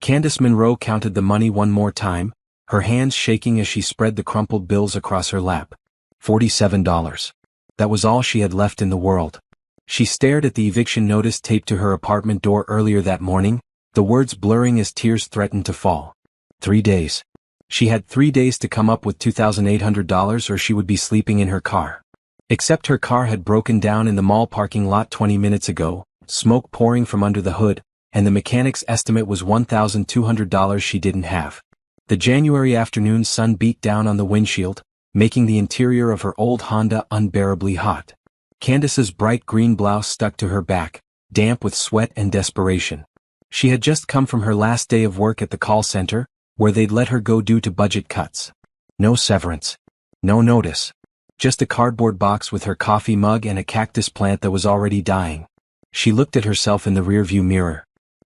Candace Monroe counted the money one more time, her hands shaking as she spread the crumpled bills across her lap. $47. That was all she had left in the world. She stared at the eviction notice taped to her apartment door earlier that morning, the words blurring as tears threatened to fall. 3 days. She had 3 days to come up with $2,800 or she would be sleeping in her car. Except her car had broken down in the mall parking lot 20 minutes ago, smoke pouring from under the hood, and the mechanic's estimate was $1,200 she didn't have. The January afternoon sun beat down on the windshield, making the interior of her old Honda unbearably hot. Candace's bright green blouse stuck to her back, damp with sweat and desperation. She had just come from her last day of work at the call center, where they'd let her go due to budget cuts. No severance. No notice. Just a cardboard box with her coffee mug and a cactus plant that was already dying. She looked at herself in the rearview mirror.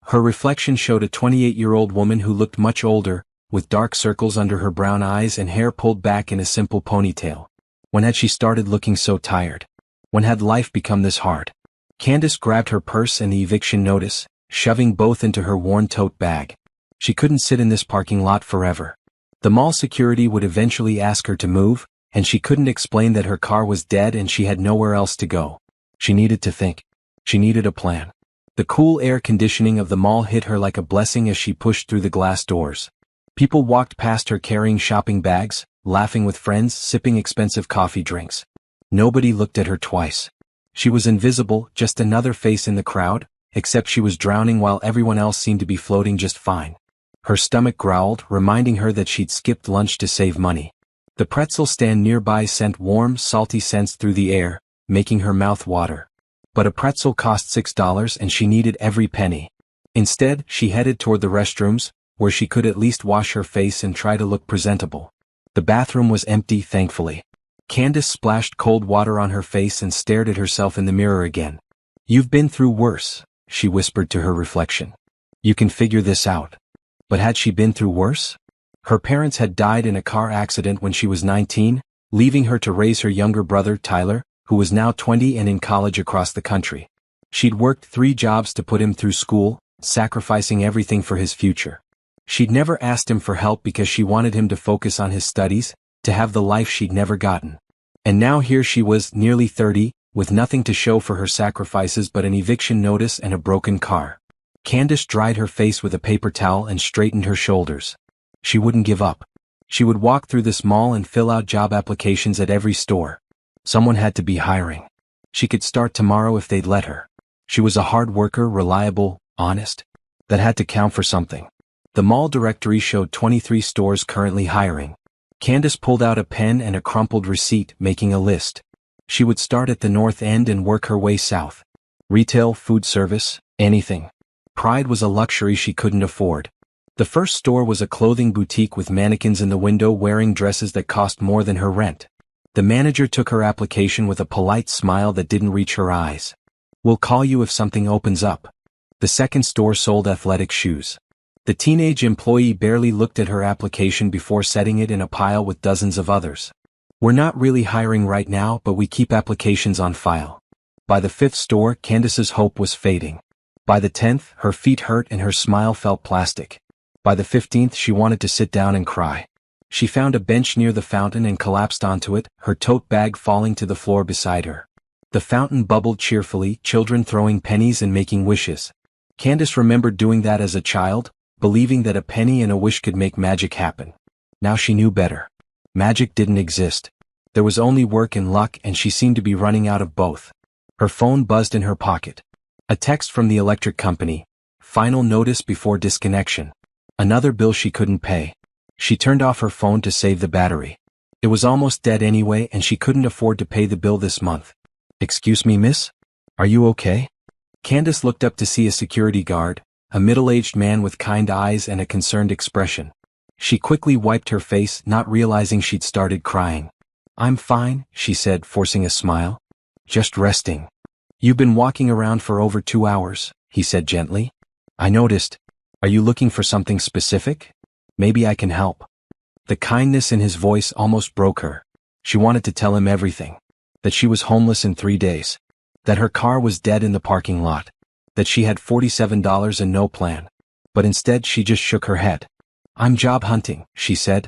Her reflection showed a 28-year-old woman who looked much older, with dark circles under her brown eyes and hair pulled back in a simple ponytail. When had she started looking so tired? When had life become this hard? Candace grabbed her purse and the eviction notice, shoving both into her worn tote bag. She couldn't sit in this parking lot forever. The mall security would eventually ask her to move, and she couldn't explain that her car was dead and she had nowhere else to go. She needed to think. She needed a plan. The cool air conditioning of the mall hit her like a blessing as she pushed through the glass doors. People walked past her carrying shopping bags, laughing with friends, sipping expensive coffee drinks. Nobody looked at her twice. She was invisible, just another face in the crowd, except she was drowning while everyone else seemed to be floating just fine. Her stomach growled, reminding her that she'd skipped lunch to save money. The pretzel stand nearby sent warm, salty scents through the air, making her mouth water. But a pretzel cost $6 and she needed every penny. Instead, she headed toward the restrooms, where she could at least wash her face and try to look presentable. The bathroom was empty, thankfully. Candace splashed cold water on her face and stared at herself in the mirror again. "You've been through worse," she whispered to her reflection. "You can figure this out." But had she been through worse? Her parents had died in a car accident when she was 19, leaving her to raise her younger brother, Tyler, who was now 20 and in college across the country. She'd worked 3 jobs to put him through school, sacrificing everything for his future. She'd never asked him for help because she wanted him to focus on his studies, to have the life she'd never gotten. And now here she was, nearly 30, with nothing to show for her sacrifices but an eviction notice and a broken car. Candace dried her face with a paper towel and straightened her shoulders. She wouldn't give up. She would walk through this mall and fill out job applications at every store. Someone had to be hiring. She could start tomorrow if they'd let her. She was a hard worker, reliable, honest. That had to count for something. The mall directory showed 23 stores currently hiring. Candace pulled out a pen and a crumpled receipt, making a list. She would start at the north end and work her way south. Retail, food service, anything. Pride was a luxury she couldn't afford. The first store was a clothing boutique with mannequins in the window wearing dresses that cost more than her rent. The manager took her application with a polite smile that didn't reach her eyes. "We'll call you if something opens up." The second store sold athletic shoes. The teenage employee barely looked at her application before setting it in a pile with dozens of others. "We're not really hiring right now, but we keep applications on file." By the 5th store, Candace's hope was fading. By the 10th, her feet hurt and her smile felt plastic. By the 15th, she wanted to sit down and cry. She found a bench near the fountain and collapsed onto it, her tote bag falling to the floor beside her. The fountain bubbled cheerfully, children throwing pennies and making wishes. Candace remembered doing that as a child, believing that a penny and a wish could make magic happen. Now she knew better. Magic didn't exist. There was only work and luck, and she seemed to be running out of both. Her phone buzzed in her pocket. A text from the electric company. Final notice before disconnection. Another bill she couldn't pay. She turned off her phone to save the battery. It was almost dead anyway and she couldn't afford to pay the bill this month. "Excuse me, miss? Are you okay?" Candace looked up to see a security guard, a middle-aged man with kind eyes and a concerned expression. She quickly wiped her face, not realizing she'd started crying. "I'm fine," she said, forcing a smile. "Just resting." "You've been walking around for over 2 hours," he said gently. "I noticed. Are you looking for something specific? Maybe I can help." The kindness in his voice almost broke her. She wanted to tell him everything. That she was homeless in 3 days. That her car was dead in the parking lot. That she had $47 and no plan. But instead she just shook her head. "I'm job hunting," she said.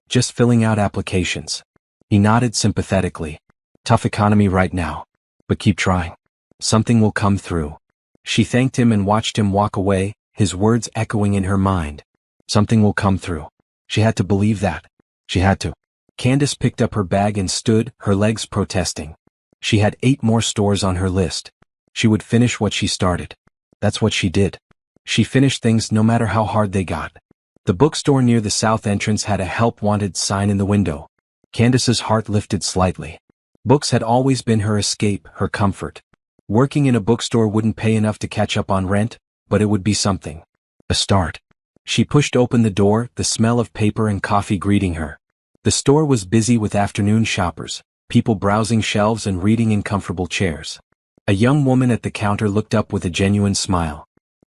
"Just filling out applications." He nodded sympathetically. "Tough economy right now. But keep trying. Something will come through." She thanked him and watched him walk away, his words echoing in her mind. Something will come through. She had to believe that. She had to. Candace picked up her bag and stood, her legs protesting. She had 8 more stores on her list. She would finish what she started. That's what she did. She finished things no matter how hard they got. The bookstore near the south entrance had a help wanted sign in the window. Candace's heart lifted slightly. Books had always been her escape, her comfort. Working in a bookstore wouldn't pay enough to catch up on rent, but it would be something. A start. She pushed open the door, the smell of paper and coffee greeting her. The store was busy with afternoon shoppers, people browsing shelves and reading in comfortable chairs. A young woman at the counter looked up with a genuine smile.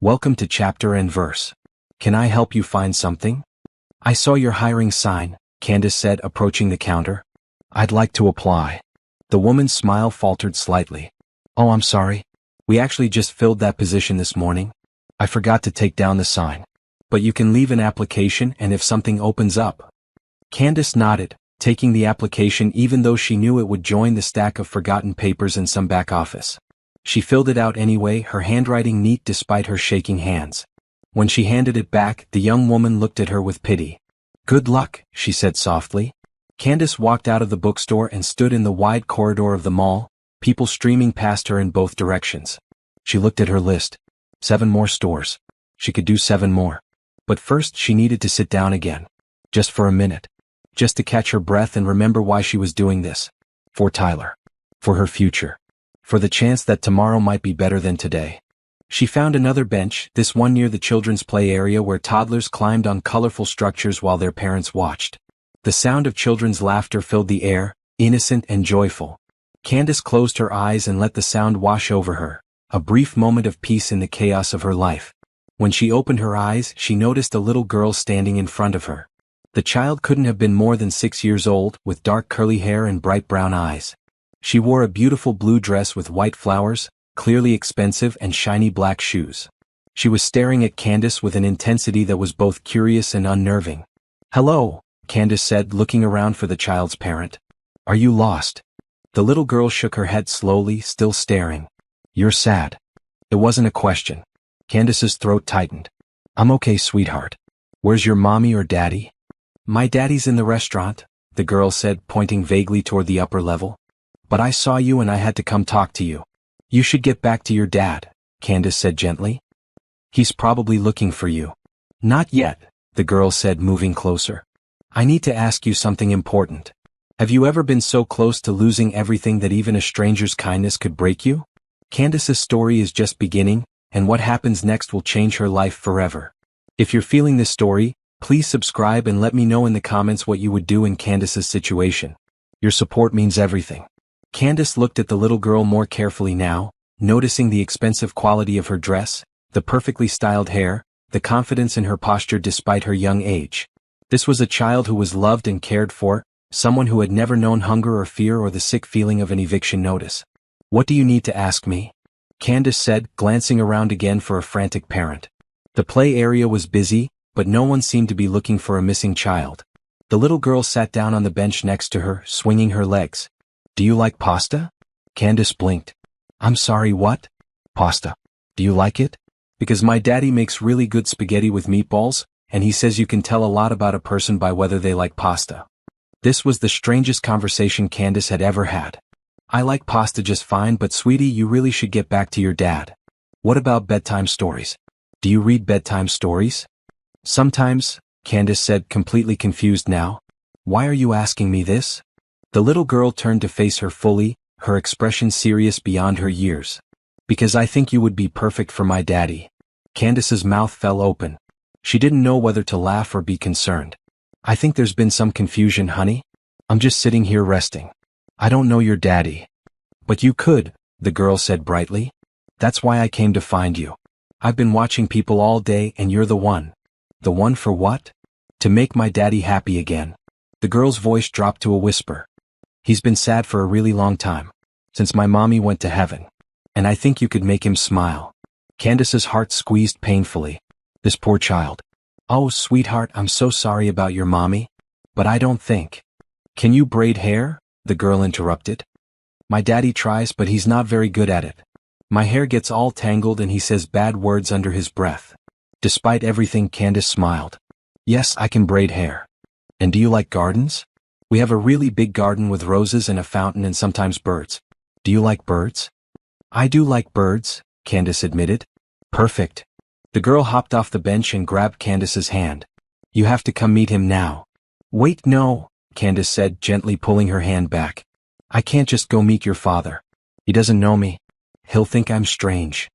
"Welcome to Chapter and Verse. Can I help you find something?" "I saw your hiring sign," Candace said, approaching the counter. "I'd like to apply." The woman's smile faltered slightly. "Oh, I'm sorry. We actually just filled that position this morning. I forgot to take down the sign. But you can leave an application and if something opens up." Candace nodded, taking the application even though she knew it would join the stack of forgotten papers in some back office. She filled it out anyway, her handwriting neat despite her shaking hands. When she handed it back, the young woman looked at her with pity. "Good luck," she said softly. Candace walked out of the bookstore and stood in the wide corridor of the mall, people streaming past her in both directions. She looked at her list. 7 more stores. She could do 7 more. But first she needed to sit down again. Just for a minute. Just to catch her breath and remember why she was doing this. For Tyler. For her future. For the chance that tomorrow might be better than today. She found another bench, this one near the children's play area where toddlers climbed on colorful structures while their parents watched. The sound of children's laughter filled the air, innocent and joyful. Candace closed her eyes and let the sound wash over her, a brief moment of peace in the chaos of her life. When she opened her eyes, she noticed a little girl standing in front of her. The child couldn't have been more than 6 years old, with dark curly hair and bright brown eyes. She wore a beautiful blue dress with white flowers, clearly expensive, and shiny black shoes. She was staring at Candace with an intensity that was both curious and unnerving. "Hello," Candace said, looking around for the child's parent. "Are you lost?" The little girl shook her head slowly, still staring. "You're sad." It wasn't a question. Candace's throat tightened. "I'm okay, sweetheart. Where's your mommy or daddy?" "My daddy's in the restaurant," the girl said, pointing vaguely toward the upper level. "But I saw you and I had to come talk to you." "You should get back to your dad," Candace said gently. "He's probably looking for you." "Not yet," the girl said, moving closer. "I need to ask you something important. Have you ever been so close to losing everything that even a stranger's kindness could break you?" Candace's story is just beginning, and what happens next will change her life forever. If you're feeling this story, please subscribe and let me know in the comments what you would do in Candace's situation. Your support means everything. Candace looked at the little girl more carefully now, noticing the expensive quality of her dress, the perfectly styled hair, the confidence in her posture despite her young age. This was a child who was loved and cared for, someone who had never known hunger or fear or the sick feeling of an eviction notice. "What do you need to ask me?" Candace said, glancing around again for a frantic parent. The play area was busy, but no one seemed to be looking for a missing child. The little girl sat down on the bench next to her, swinging her legs. "Do you like pasta?" Candace blinked. "I'm sorry, what?" "Pasta. Do you like it?" "Because my daddy makes really good spaghetti with meatballs, and he says you can tell a lot about a person by whether they like pasta." This was the strangest conversation Candace had ever had. "I like pasta just fine, but sweetie, you really should get back to your dad." "What about bedtime stories? Do you read bedtime stories?" "Sometimes," Candace said, completely confused now. "Why are you asking me this?" The little girl turned to face her fully, her expression serious beyond her years. "Because I think you would be perfect for my daddy." Candace's mouth fell open. She didn't know whether to laugh or be concerned. "I think there's been some confusion, honey. I'm just sitting here resting. I don't know your daddy." "But you could," the girl said brightly. "That's why I came to find you. I've been watching people all day and you're the one." "The one for what?" "To make my daddy happy again." The girl's voice dropped to a whisper. "He's been sad for a really long time. Since my mommy went to heaven. And I think you could make him smile." Candace's heart squeezed painfully. This poor child. Oh, sweetheart, I'm so sorry about your mommy. But I don't think. Can you braid hair? The girl interrupted. My daddy tries, but he's not very good at it. My hair gets all tangled and he says bad words under his breath. Despite everything, Candace smiled. Yes, I can braid hair. And do you like gardens? We have a really big garden with roses and a fountain and sometimes birds. Do you like birds? I do like birds, Candace admitted. Perfect. The girl hopped off the bench and grabbed Candace's hand. You have to come meet him now. Wait, no, Candace said, gently pulling her hand back. I can't just go meet your father. He doesn't know me. He'll think I'm strange.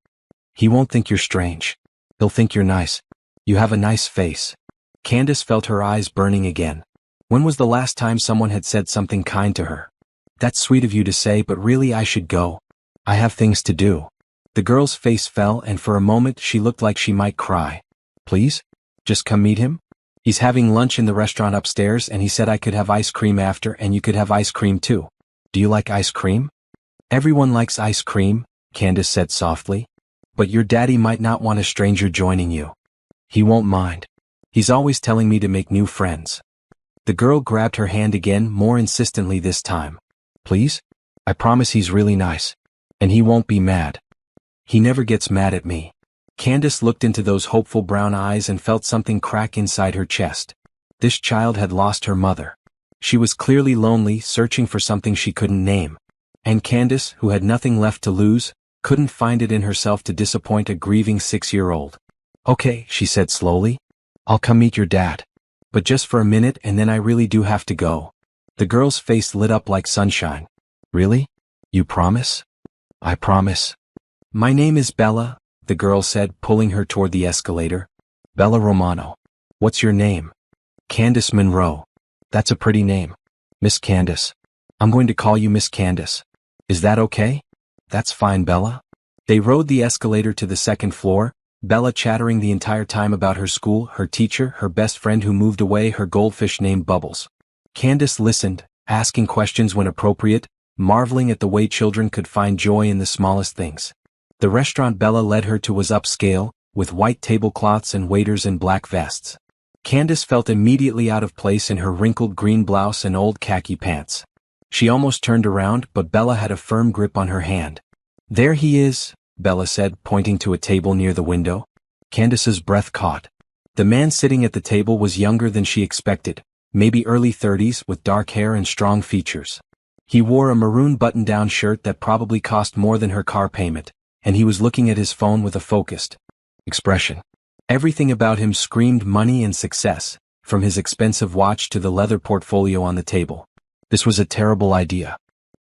He won't think you're strange. He'll think you're nice. You have a nice face. Candace felt her eyes burning again. When was the last time someone had said something kind to her? That's sweet of you to say, but really I should go. I have things to do. The girl's face fell and for a moment she looked like she might cry. Please? Just come meet him? He's having lunch in the restaurant upstairs and he said I could have ice cream after and you could have ice cream too. Do you like ice cream? Everyone likes ice cream, Candace said softly. But your daddy might not want a stranger joining you. He won't mind. He's always telling me to make new friends. The girl grabbed her hand again, more insistently this time. Please? I promise he's really nice. And he won't be mad. He never gets mad at me. Candace looked into those hopeful brown eyes and felt something crack inside her chest. This child had lost her mother. She was clearly lonely, searching for something she couldn't name. And Candace, who had nothing left to lose, couldn't find it in herself to disappoint a grieving 6-year-old. Okay, she said slowly. I'll come meet your dad. But just for a minute and then I really do have to go. The girl's face lit up like sunshine. Really? You promise? I promise. My name is Bella, the girl said, pulling her toward the escalator. Bella Romano. What's your name? Candace Monroe. That's a pretty name. Miss Candace. I'm going to call you Miss Candace. Is that okay? That's fine, Bella. They rode the escalator to the second floor, Bella chattering the entire time about her school, her teacher, her best friend who moved away, her goldfish named Bubbles. Candace listened, asking questions when appropriate, marveling at the way children could find joy in the smallest things. The restaurant Bella led her to was upscale, with white tablecloths and waiters in black vests. Candace felt immediately out of place in her wrinkled green blouse and old khaki pants. She almost turned around, but Bella had a firm grip on her hand. There he is, Bella said, pointing to a table near the window. Candace's breath caught. The man sitting at the table was younger than she expected, maybe early 30s, with dark hair and strong features. He wore a maroon button-down shirt that probably cost more than her car payment, and he was looking at his phone with a focused expression. Everything about him screamed money and success, from his expensive watch to the leather portfolio on the table. This was a terrible idea.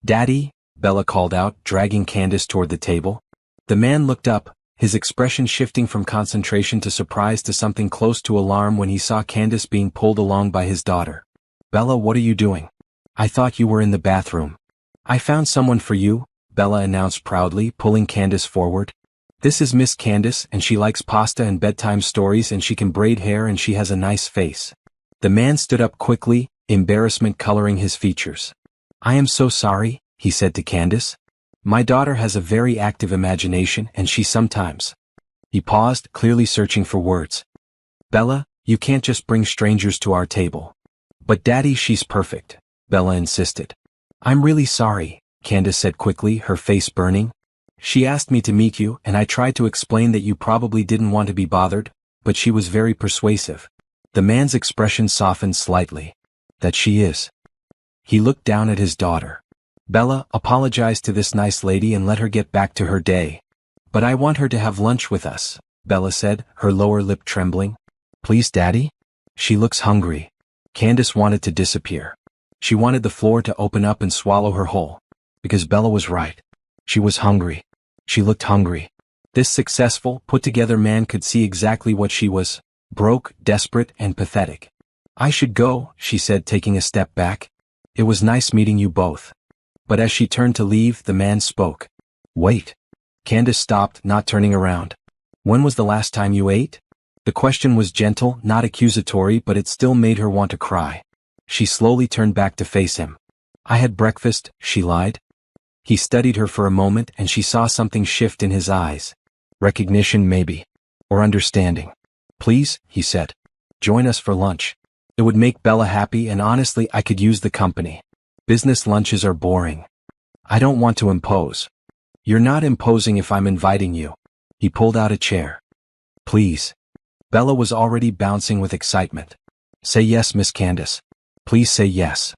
Daddy, Bella called out, dragging Candace toward the table. The man looked up, his expression shifting from concentration to surprise to something close to alarm when he saw Candace being pulled along by his daughter. Bella, what are you doing? I thought you were in the bathroom. I found someone for you, Bella announced proudly, pulling Candace forward. This is Miss Candace and she likes pasta and bedtime stories and she can braid hair and she has a nice face. The man stood up quickly, embarrassment coloring his features. I am so sorry, he said to Candace. My daughter has a very active imagination and she sometimes. He paused, clearly searching for words. Bella, you can't just bring strangers to our table. But Daddy, she's perfect, Bella insisted. I'm really sorry, Candace said quickly, her face burning. She asked me to meet you and I tried to explain that you probably didn't want to be bothered, but she was very persuasive. The man's expression softened slightly. That she is. He looked down at his daughter. Bella, apologize to this nice lady and let her get back to her day. But I want her to have lunch with us, Bella said, her lower lip trembling. Please, Daddy? She looks hungry. Candace wanted to disappear. She wanted the floor to open up and swallow her whole. Because Bella was right. She was hungry. She looked hungry. This successful, put-together man could see exactly what she was. Broke, desperate, and pathetic. I should go, she said, taking a step back. It was nice meeting you both. But as she turned to leave, the man spoke. Wait. Candace stopped, not turning around. When was the last time you ate? The question was gentle, not accusatory, but it still made her want to cry. She slowly turned back to face him. I had breakfast, she lied. He studied her for a moment and she saw something shift in his eyes. Recognition maybe. Or understanding. Please, he said. Join us for lunch. It would make Bella happy and honestly I could use the company. Business lunches are boring. I don't want to impose. You're not imposing if I'm inviting you. He pulled out a chair. Please. Bella was already bouncing with excitement. Say yes, Miss Candace. Please say yes.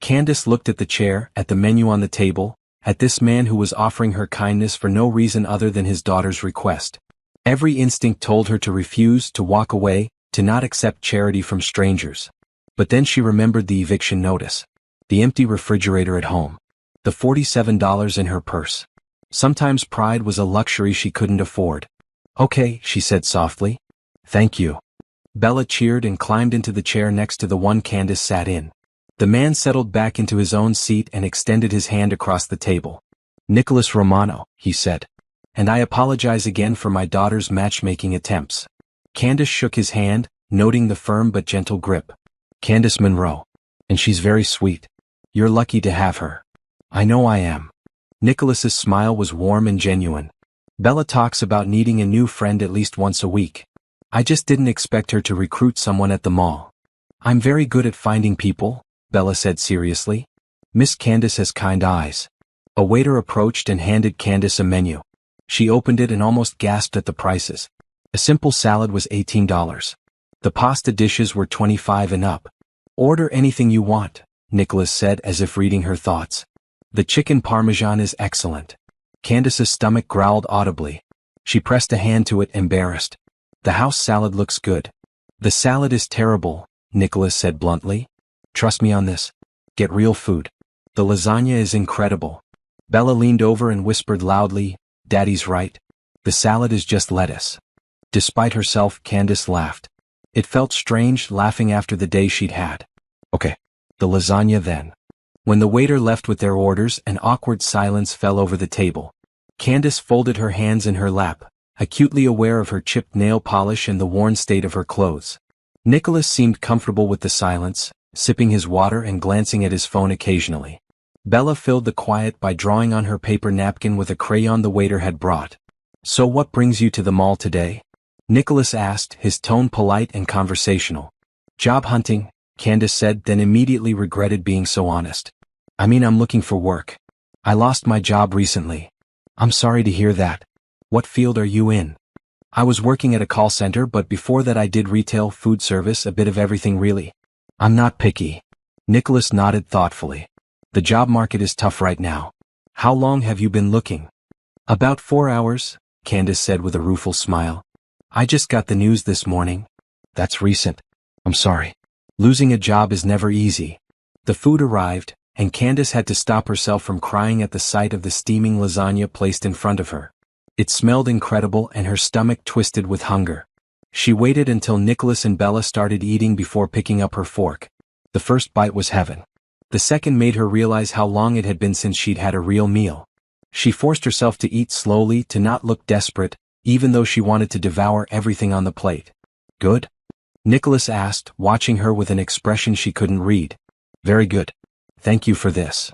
Candace looked at the chair, at the menu on the table, at this man who was offering her kindness for no reason other than his daughter's request. Every instinct told her to refuse, to walk away, to not accept charity from strangers. But then she remembered the eviction notice. The empty refrigerator at home. The $47 in her purse. Sometimes pride was a luxury she couldn't afford. Okay, she said softly. Thank you. Bella cheered and climbed into the chair next to the one Candace sat in. The man settled back into his own seat and extended his hand across the table. Nicholas Romano, he said. And I apologize again for my daughter's matchmaking attempts. Candace shook his hand, noting the firm but gentle grip. Candace Monroe. And she's very sweet. You're lucky to have her. I know I am. Nicholas's smile was warm and genuine. Bella talks about needing a new friend at least once a week. I just didn't expect her to recruit someone at the mall. I'm very good at finding people, Bella said seriously. Miss Candace has kind eyes. A waiter approached and handed Candace a menu. She opened it and almost gasped at the prices. A simple salad was $18. The pasta dishes were $25 and up. Order anything you want, Nicholas said as if reading her thoughts. The chicken parmesan is excellent. Candace's stomach growled audibly. She pressed a hand to it, embarrassed. The house salad looks good. The salad is terrible, Nicholas said bluntly. Trust me on this. Get real food. The lasagna is incredible. Bella leaned over and whispered loudly, Daddy's right. The salad is just lettuce. Despite herself, Candace laughed. It felt strange laughing after the day she'd had. Okay. The lasagna then. When the waiter left with their orders, an awkward silence fell over the table. Candace folded her hands in her lap, acutely aware of her chipped nail polish and the worn state of her clothes. Nicholas seemed comfortable with the silence, sipping his water and glancing at his phone occasionally. Bella filled the quiet by drawing on her paper napkin with a crayon the waiter had brought. So what brings you to the mall today? Nicholas asked, his tone polite and conversational. Job hunting, Candace said, then immediately regretted being so honest. I mean, I'm looking for work. I lost my job recently. I'm sorry to hear that. What field are you in? I was working at a call center, but before that I did retail, food service, a bit of everything really. I'm not picky. Nicholas nodded thoughtfully. The job market is tough right now. How long have you been looking? About 4 hours, Candace said with a rueful smile. I just got the news this morning. That's recent. I'm sorry. Losing a job is never easy. The food arrived, and Candace had to stop herself from crying at the sight of the steaming lasagna placed in front of her. It smelled incredible and her stomach twisted with hunger. She waited until Nicholas and Bella started eating before picking up her fork. The first bite was heaven. The second made her realize how long it had been since she'd had a real meal. She forced herself to eat slowly, to not look desperate, even though she wanted to devour everything on the plate. Good? Nicholas asked, watching her with an expression she couldn't read. Very good. Thank you for this.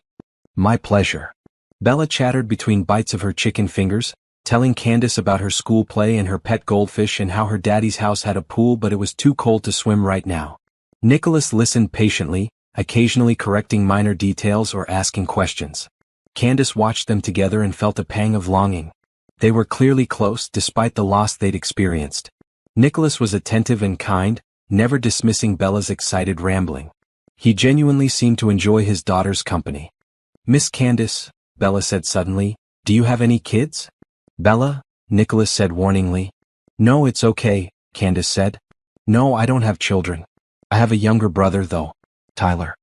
My pleasure. Bella chattered between bites of her chicken fingers, telling Candace about her school play and her pet goldfish and how her daddy's house had a pool but it was too cold to swim right now. Nicholas listened patiently, occasionally correcting minor details or asking questions. Candace watched them together and felt a pang of longing. They were clearly close despite the loss they'd experienced. Nicholas was attentive and kind, never dismissing Bella's excited rambling. He genuinely seemed to enjoy his daughter's company. Miss Candace, Bella said suddenly, do you have any kids? Bella, Nicholas said warningly. No, it's okay, Candace said. No, I don't have children. I have a younger brother though. Tyler.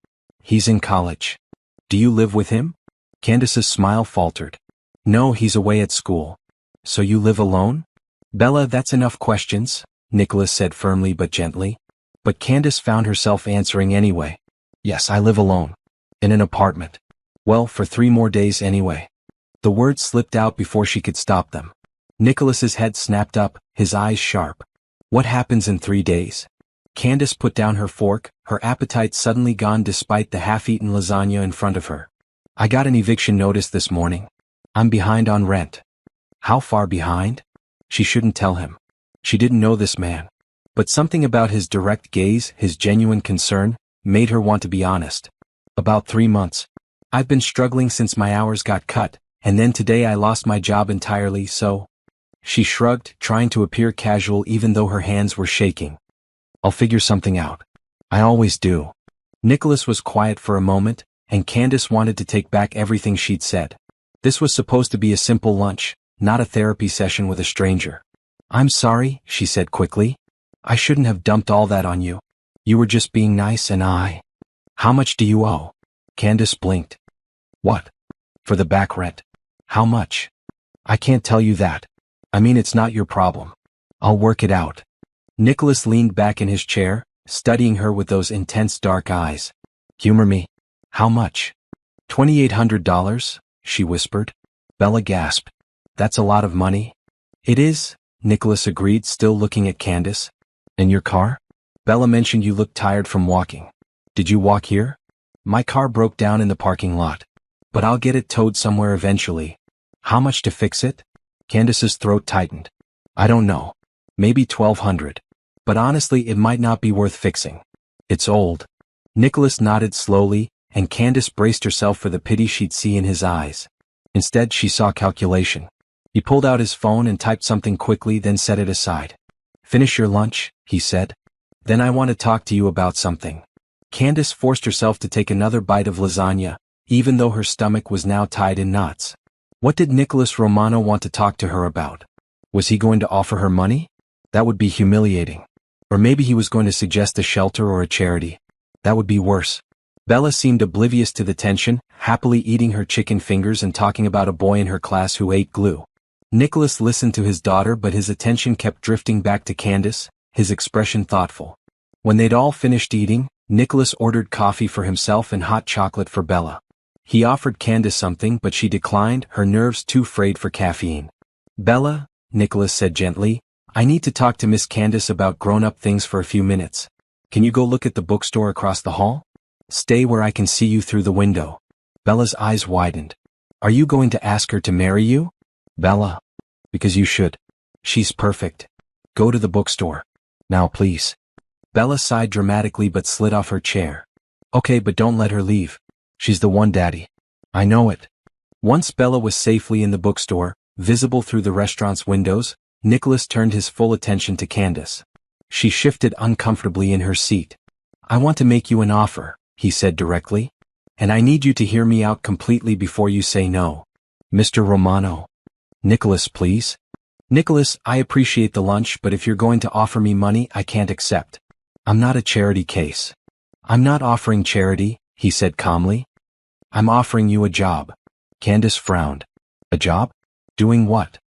He's in college. Do you live with him? Candace's smile faltered. No, he's away at school. So you live alone? Bella, that's enough questions, Nicholas said firmly but gently. But Candace found herself answering anyway. Yes, I live alone. In an apartment. Well, for 3 more days anyway. The words slipped out before she could stop them. Nicholas's head snapped up, his eyes sharp. What happens in 3 days? Candace put down her fork, her appetite suddenly gone despite the half-eaten lasagna in front of her. I got an eviction notice this morning. I'm behind on rent. How far behind? She shouldn't tell him. She didn't know this man. But something about his direct gaze, his genuine concern, made her want to be honest. About 3 months. I've been struggling since my hours got cut, and then today I lost my job entirely, so... She shrugged, trying to appear casual even though her hands were shaking. I'll figure something out. I always do. Nicholas was quiet for a moment, and Candace wanted to take back everything she'd said. This was supposed to be a simple lunch, not a therapy session with a stranger. I'm sorry, she said quickly. I shouldn't have dumped all that on you. You were just being nice and I... How much do you owe? Candace blinked. What? For the back rent. How much? I can't tell you that. I mean, it's not your problem. I'll work it out. Nicholas leaned back in his chair, studying her with those intense dark eyes. Humor me. How much? $2,800, she whispered. Bella gasped. That's a lot of money. It is, Nicholas agreed, still looking at Candace. And your car? Bella mentioned you looked tired from walking. Did you walk here? My car broke down in the parking lot. But I'll get it towed somewhere eventually. How much to fix it? Candace's throat tightened. I don't know. Maybe $1,200. But honestly, it might not be worth fixing. It's old. Nicholas nodded slowly, and Candace braced herself for the pity she'd see in his eyes. Instead, she saw calculation. He pulled out his phone and typed something quickly, then set it aside. Finish your lunch, he said. Then I want to talk to you about something. Candace forced herself to take another bite of lasagna, even though her stomach was now tied in knots. What did Nicholas Romano want to talk to her about? Was he going to offer her money? That would be humiliating. Or maybe he was going to suggest a shelter or a charity. That would be worse. Bella seemed oblivious to the tension, happily eating her chicken fingers and talking about a boy in her class who ate glue. Nicholas listened to his daughter, but his attention kept drifting back to Candace, his expression thoughtful. When they'd all finished eating, Nicholas ordered coffee for himself and hot chocolate for Bella. He offered Candace something, but she declined, her nerves too frayed for caffeine. Bella, Nicholas said gently, I need to talk to Miss Candace about grown-up things for a few minutes. Can you go look at the bookstore across the hall? Stay where I can see you through the window. Bella's eyes widened. Are you going to ask her to marry you? Bella. Because you should. She's perfect. Go to the bookstore. Now please. Bella sighed dramatically but slid off her chair. Okay, but don't let her leave. She's the one, Daddy. I know it. Once Bella was safely in the bookstore, visible through the restaurant's windows, Nicholas turned his full attention to Candace. She shifted uncomfortably in her seat. I want to make you an offer, he said directly. And I need you to hear me out completely before you say no. Mr. Romano. Nicholas, please. Nicholas, I appreciate the lunch, but if you're going to offer me money, I can't accept. I'm not a charity case. I'm not offering charity, he said calmly. I'm offering you a job. Candace frowned. A job? Doing what?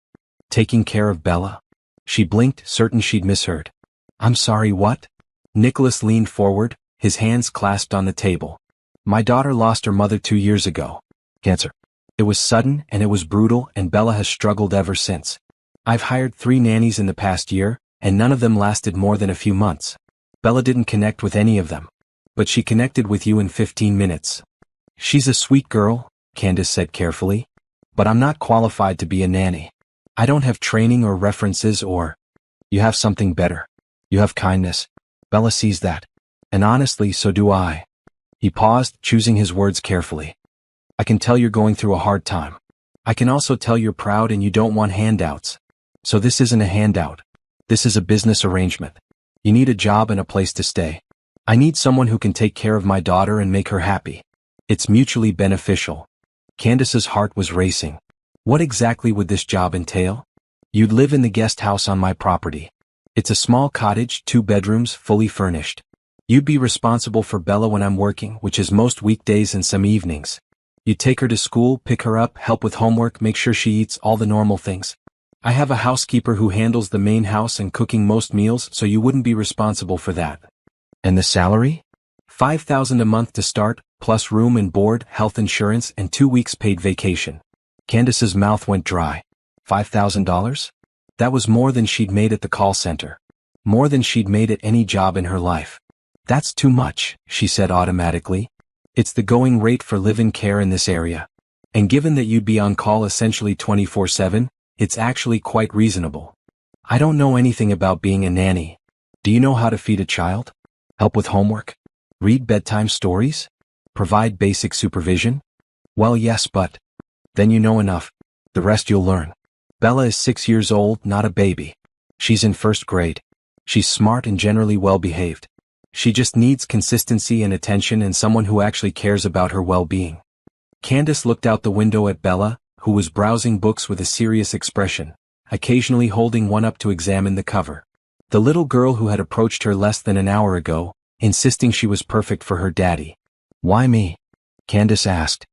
Taking care of Bella? She blinked, certain she'd misheard. I'm sorry, what? Nicholas leaned forward, his hands clasped on the table. My daughter lost her mother 2 years ago. Cancer. It was sudden and it was brutal, and Bella has struggled ever since. I've hired 3 nannies in the past year, and none of them lasted more than a few months. Bella didn't connect with any of them. But she connected with you in 15 minutes. She's a sweet girl, Candace said carefully. But I'm not qualified to be a nanny. I don't have training or references or... You have something better. You have kindness. Bella sees that. And honestly, so do I. He paused, choosing his words carefully. I can tell you're going through a hard time. I can also tell you're proud and you don't want handouts. So this isn't a handout. This is a business arrangement. You need a job and a place to stay. I need someone who can take care of my daughter and make her happy. It's mutually beneficial. Candace's heart was racing. What exactly would this job entail? You'd live in the guest house on my property. It's a small cottage, 2 bedrooms, fully furnished. You'd be responsible for Bella when I'm working, which is most weekdays and some evenings. You'd take her to school, pick her up, help with homework, make sure she eats, all the normal things. I have a housekeeper who handles the main house and cooking most meals, so you wouldn't be responsible for that. And the salary? $5,000 a month to start, plus room and board, health insurance, and 2 weeks paid vacation. Candace's mouth went dry. $5,000? That was more than she'd made at the call center. More than she'd made at any job in her life. That's too much, she said automatically. It's the going rate for live-in care in this area. And given that you'd be on call essentially 24/7, it's actually quite reasonable. I don't know anything about being a nanny. Do you know how to feed a child? Help with homework? Read bedtime stories? Provide basic supervision? Well, yes, but then you know enough. The rest you'll learn. Bella is 6 years old, not a baby. She's in first grade. She's smart and generally well-behaved. She just needs consistency and attention and someone who actually cares about her well-being. Candace looked out the window at Bella, who was browsing books with a serious expression, occasionally holding one up to examine the cover. The little girl who had approached her less than an hour ago, insisting she was perfect for her daddy. Why me? Candace asked.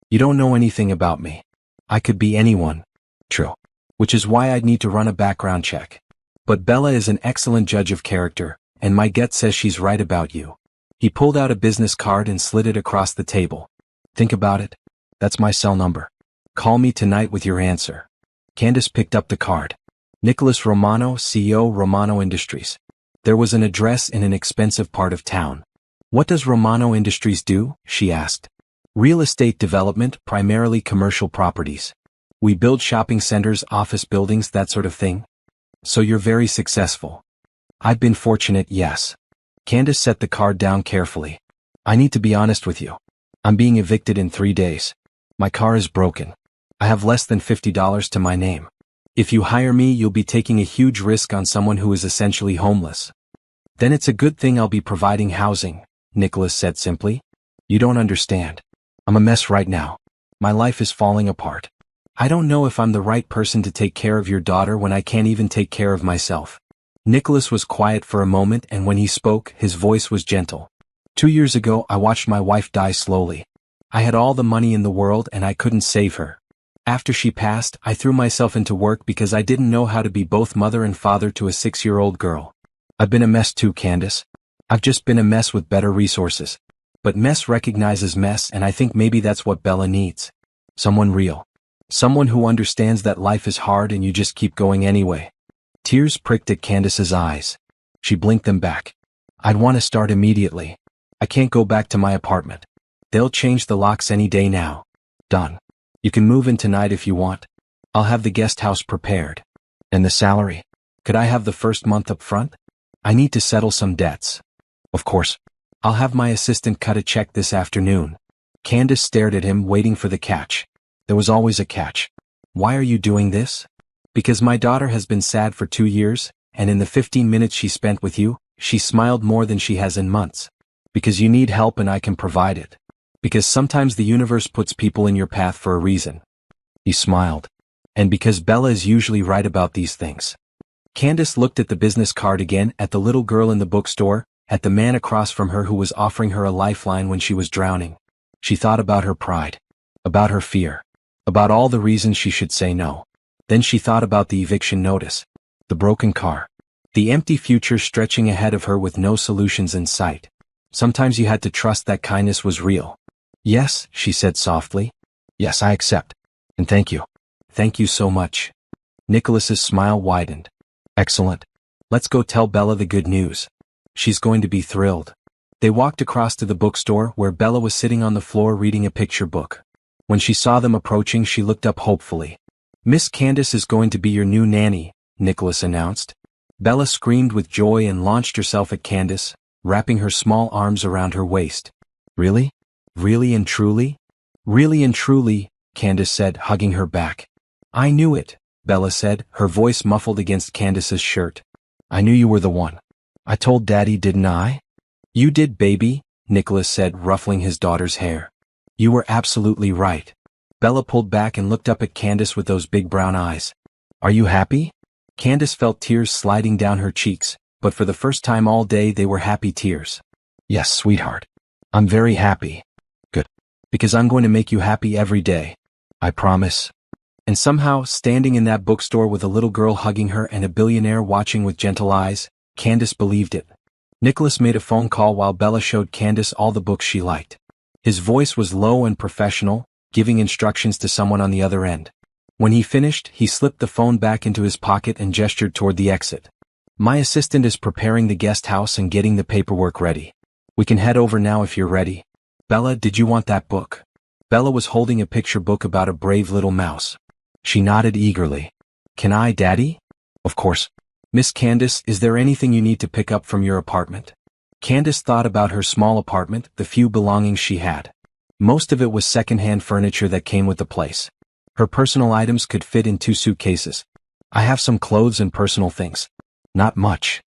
You don't know anything about me. I could be anyone. True. Which is why I'd need to run a background check. But Bella is an excellent judge of character, and my gut says she's right about you. He pulled out a business card and slid it across the table. Think about it. That's my cell number. Call me tonight with your answer. Candace picked up the card. Nicholas Romano, CEO, Romano Industries. There was an address in an expensive part of town. What does Romano Industries do? She asked. Real estate development, primarily commercial properties. We build shopping centers, office buildings, that sort of thing. So you're very successful. I've been fortunate, yes. Candace set the card down carefully. I need to be honest with you. I'm being evicted in 3 days. My car is broken. I have less than $50 to my name. If you hire me, you'll be taking a huge risk on someone who is essentially homeless. Then it's a good thing I'll be providing housing, Nicholas said simply. You don't understand. I'm a mess right now. My life is falling apart. I don't know if I'm the right person to take care of your daughter when I can't even take care of myself. Nicholas was quiet for a moment, and when he spoke, his voice was gentle. 2 years ago, I watched my wife die slowly. I had all the money in the world and I couldn't save her. After she passed, I threw myself into work because I didn't know how to be both mother and father to a 6-year-old girl. I've been a mess too, Candace. I've just been a mess with better resources. But mess recognizes mess, and I think maybe that's what Bella needs. Someone real. Someone who understands that life is hard and you just keep going anyway. Tears pricked at Candace's eyes. She blinked them back. I'd want to start immediately. I can't go back to my apartment. They'll change the locks any day now. Done. You can move in tonight if you want. I'll have the guest house prepared. And the salary? Could I have the first month up front? I need to settle some debts. Of course. I'll have my assistant cut a check this afternoon. Candace stared at him, waiting for the catch. There was always a catch. Why are you doing this? Because my daughter has been sad for 2 years, and in the 15 minutes she spent with you, she smiled more than she has in months. Because you need help and I can provide it. Because sometimes the universe puts people in your path for a reason. He smiled. And because Bella is usually right about these things. Candace looked at the business card again, at the little girl in the bookstore, at the man across from her who was offering her a lifeline when she was drowning. She thought about her pride. About her fear. About all the reasons she should say no. Then she thought about the eviction notice. The broken car. The empty future stretching ahead of her with no solutions in sight. Sometimes you had to trust that kindness was real. Yes, she said softly. Yes, I accept. And thank you. Thank you so much. Nicholas's smile widened. Excellent. Let's go tell Bella the good news. She's going to be thrilled. They walked across to the bookstore where Bella was sitting on the floor reading a picture book. When she saw them approaching, she looked up hopefully. Miss Candace is going to be your new nanny, Nicholas announced. Bella screamed with joy and launched herself at Candace, wrapping her small arms around her waist. Really? Really and truly? Really and truly, Candace said, hugging her back. I knew it, Bella said, her voice muffled against Candace's shirt. I knew you were the one. I told Daddy, didn't I? You did, baby, Nicholas said, ruffling his daughter's hair. You were absolutely right. Bella pulled back and looked up at Candace with those big brown eyes. Are you happy? Candace felt tears sliding down her cheeks, but for the first time all day they were happy tears. Yes, sweetheart. I'm very happy. Good. Because I'm going to make you happy every day. I promise. And somehow, standing in that bookstore with a little girl hugging her and a billionaire watching with gentle eyes, Candace believed it. Nicholas made a phone call while Bella showed Candace all the books she liked. His voice was low and professional, giving instructions to someone on the other end. When he finished, he slipped the phone back into his pocket and gestured toward the exit. My assistant is preparing the guest house and getting the paperwork ready. We can head over now if you're ready. Bella, did you want that book? Bella was holding a picture book about a brave little mouse. She nodded eagerly. Can I, Daddy? Of course. Miss Candace, is there anything you need to pick up from your apartment? Candace thought about her small apartment, the few belongings she had. Most of it was second-hand furniture that came with the place. Her personal items could fit in 2 suitcases. I have some clothes and personal things. Not much.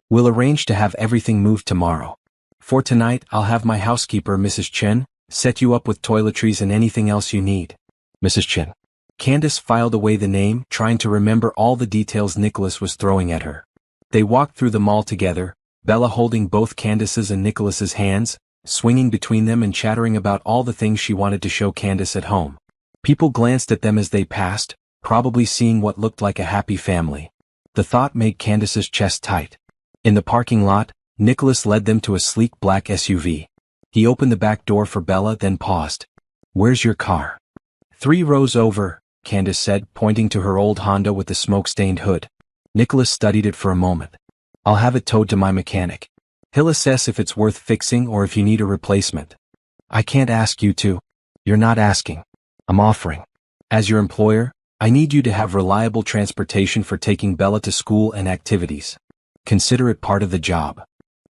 We'll arrange to have everything moved tomorrow. For tonight, I'll have my housekeeper, Mrs. Chen, set you up with toiletries and anything else you need. Mrs. Chen. Candace filed away the name, trying to remember all the details Nicholas was throwing at her. They walked through the mall together, Bella holding both Candace's and Nicholas's hands, swinging between them and chattering about all the things she wanted to show Candace at home. People glanced at them as they passed, probably seeing what looked like a happy family. The thought made Candace's chest tight. In the parking lot, Nicholas led them to a sleek black SUV. He opened the back door for Bella, then paused. Where's your car? 3 rows over, Candace said, pointing to her old Honda with the smoke-stained hood. Nicholas studied it for a moment. I'll have it towed to my mechanic. He'll assess if it's worth fixing or if you need a replacement. I can't ask you to. You're not asking. I'm offering. As your employer, I need you to have reliable transportation for taking Bella to school and activities. Consider it part of the job.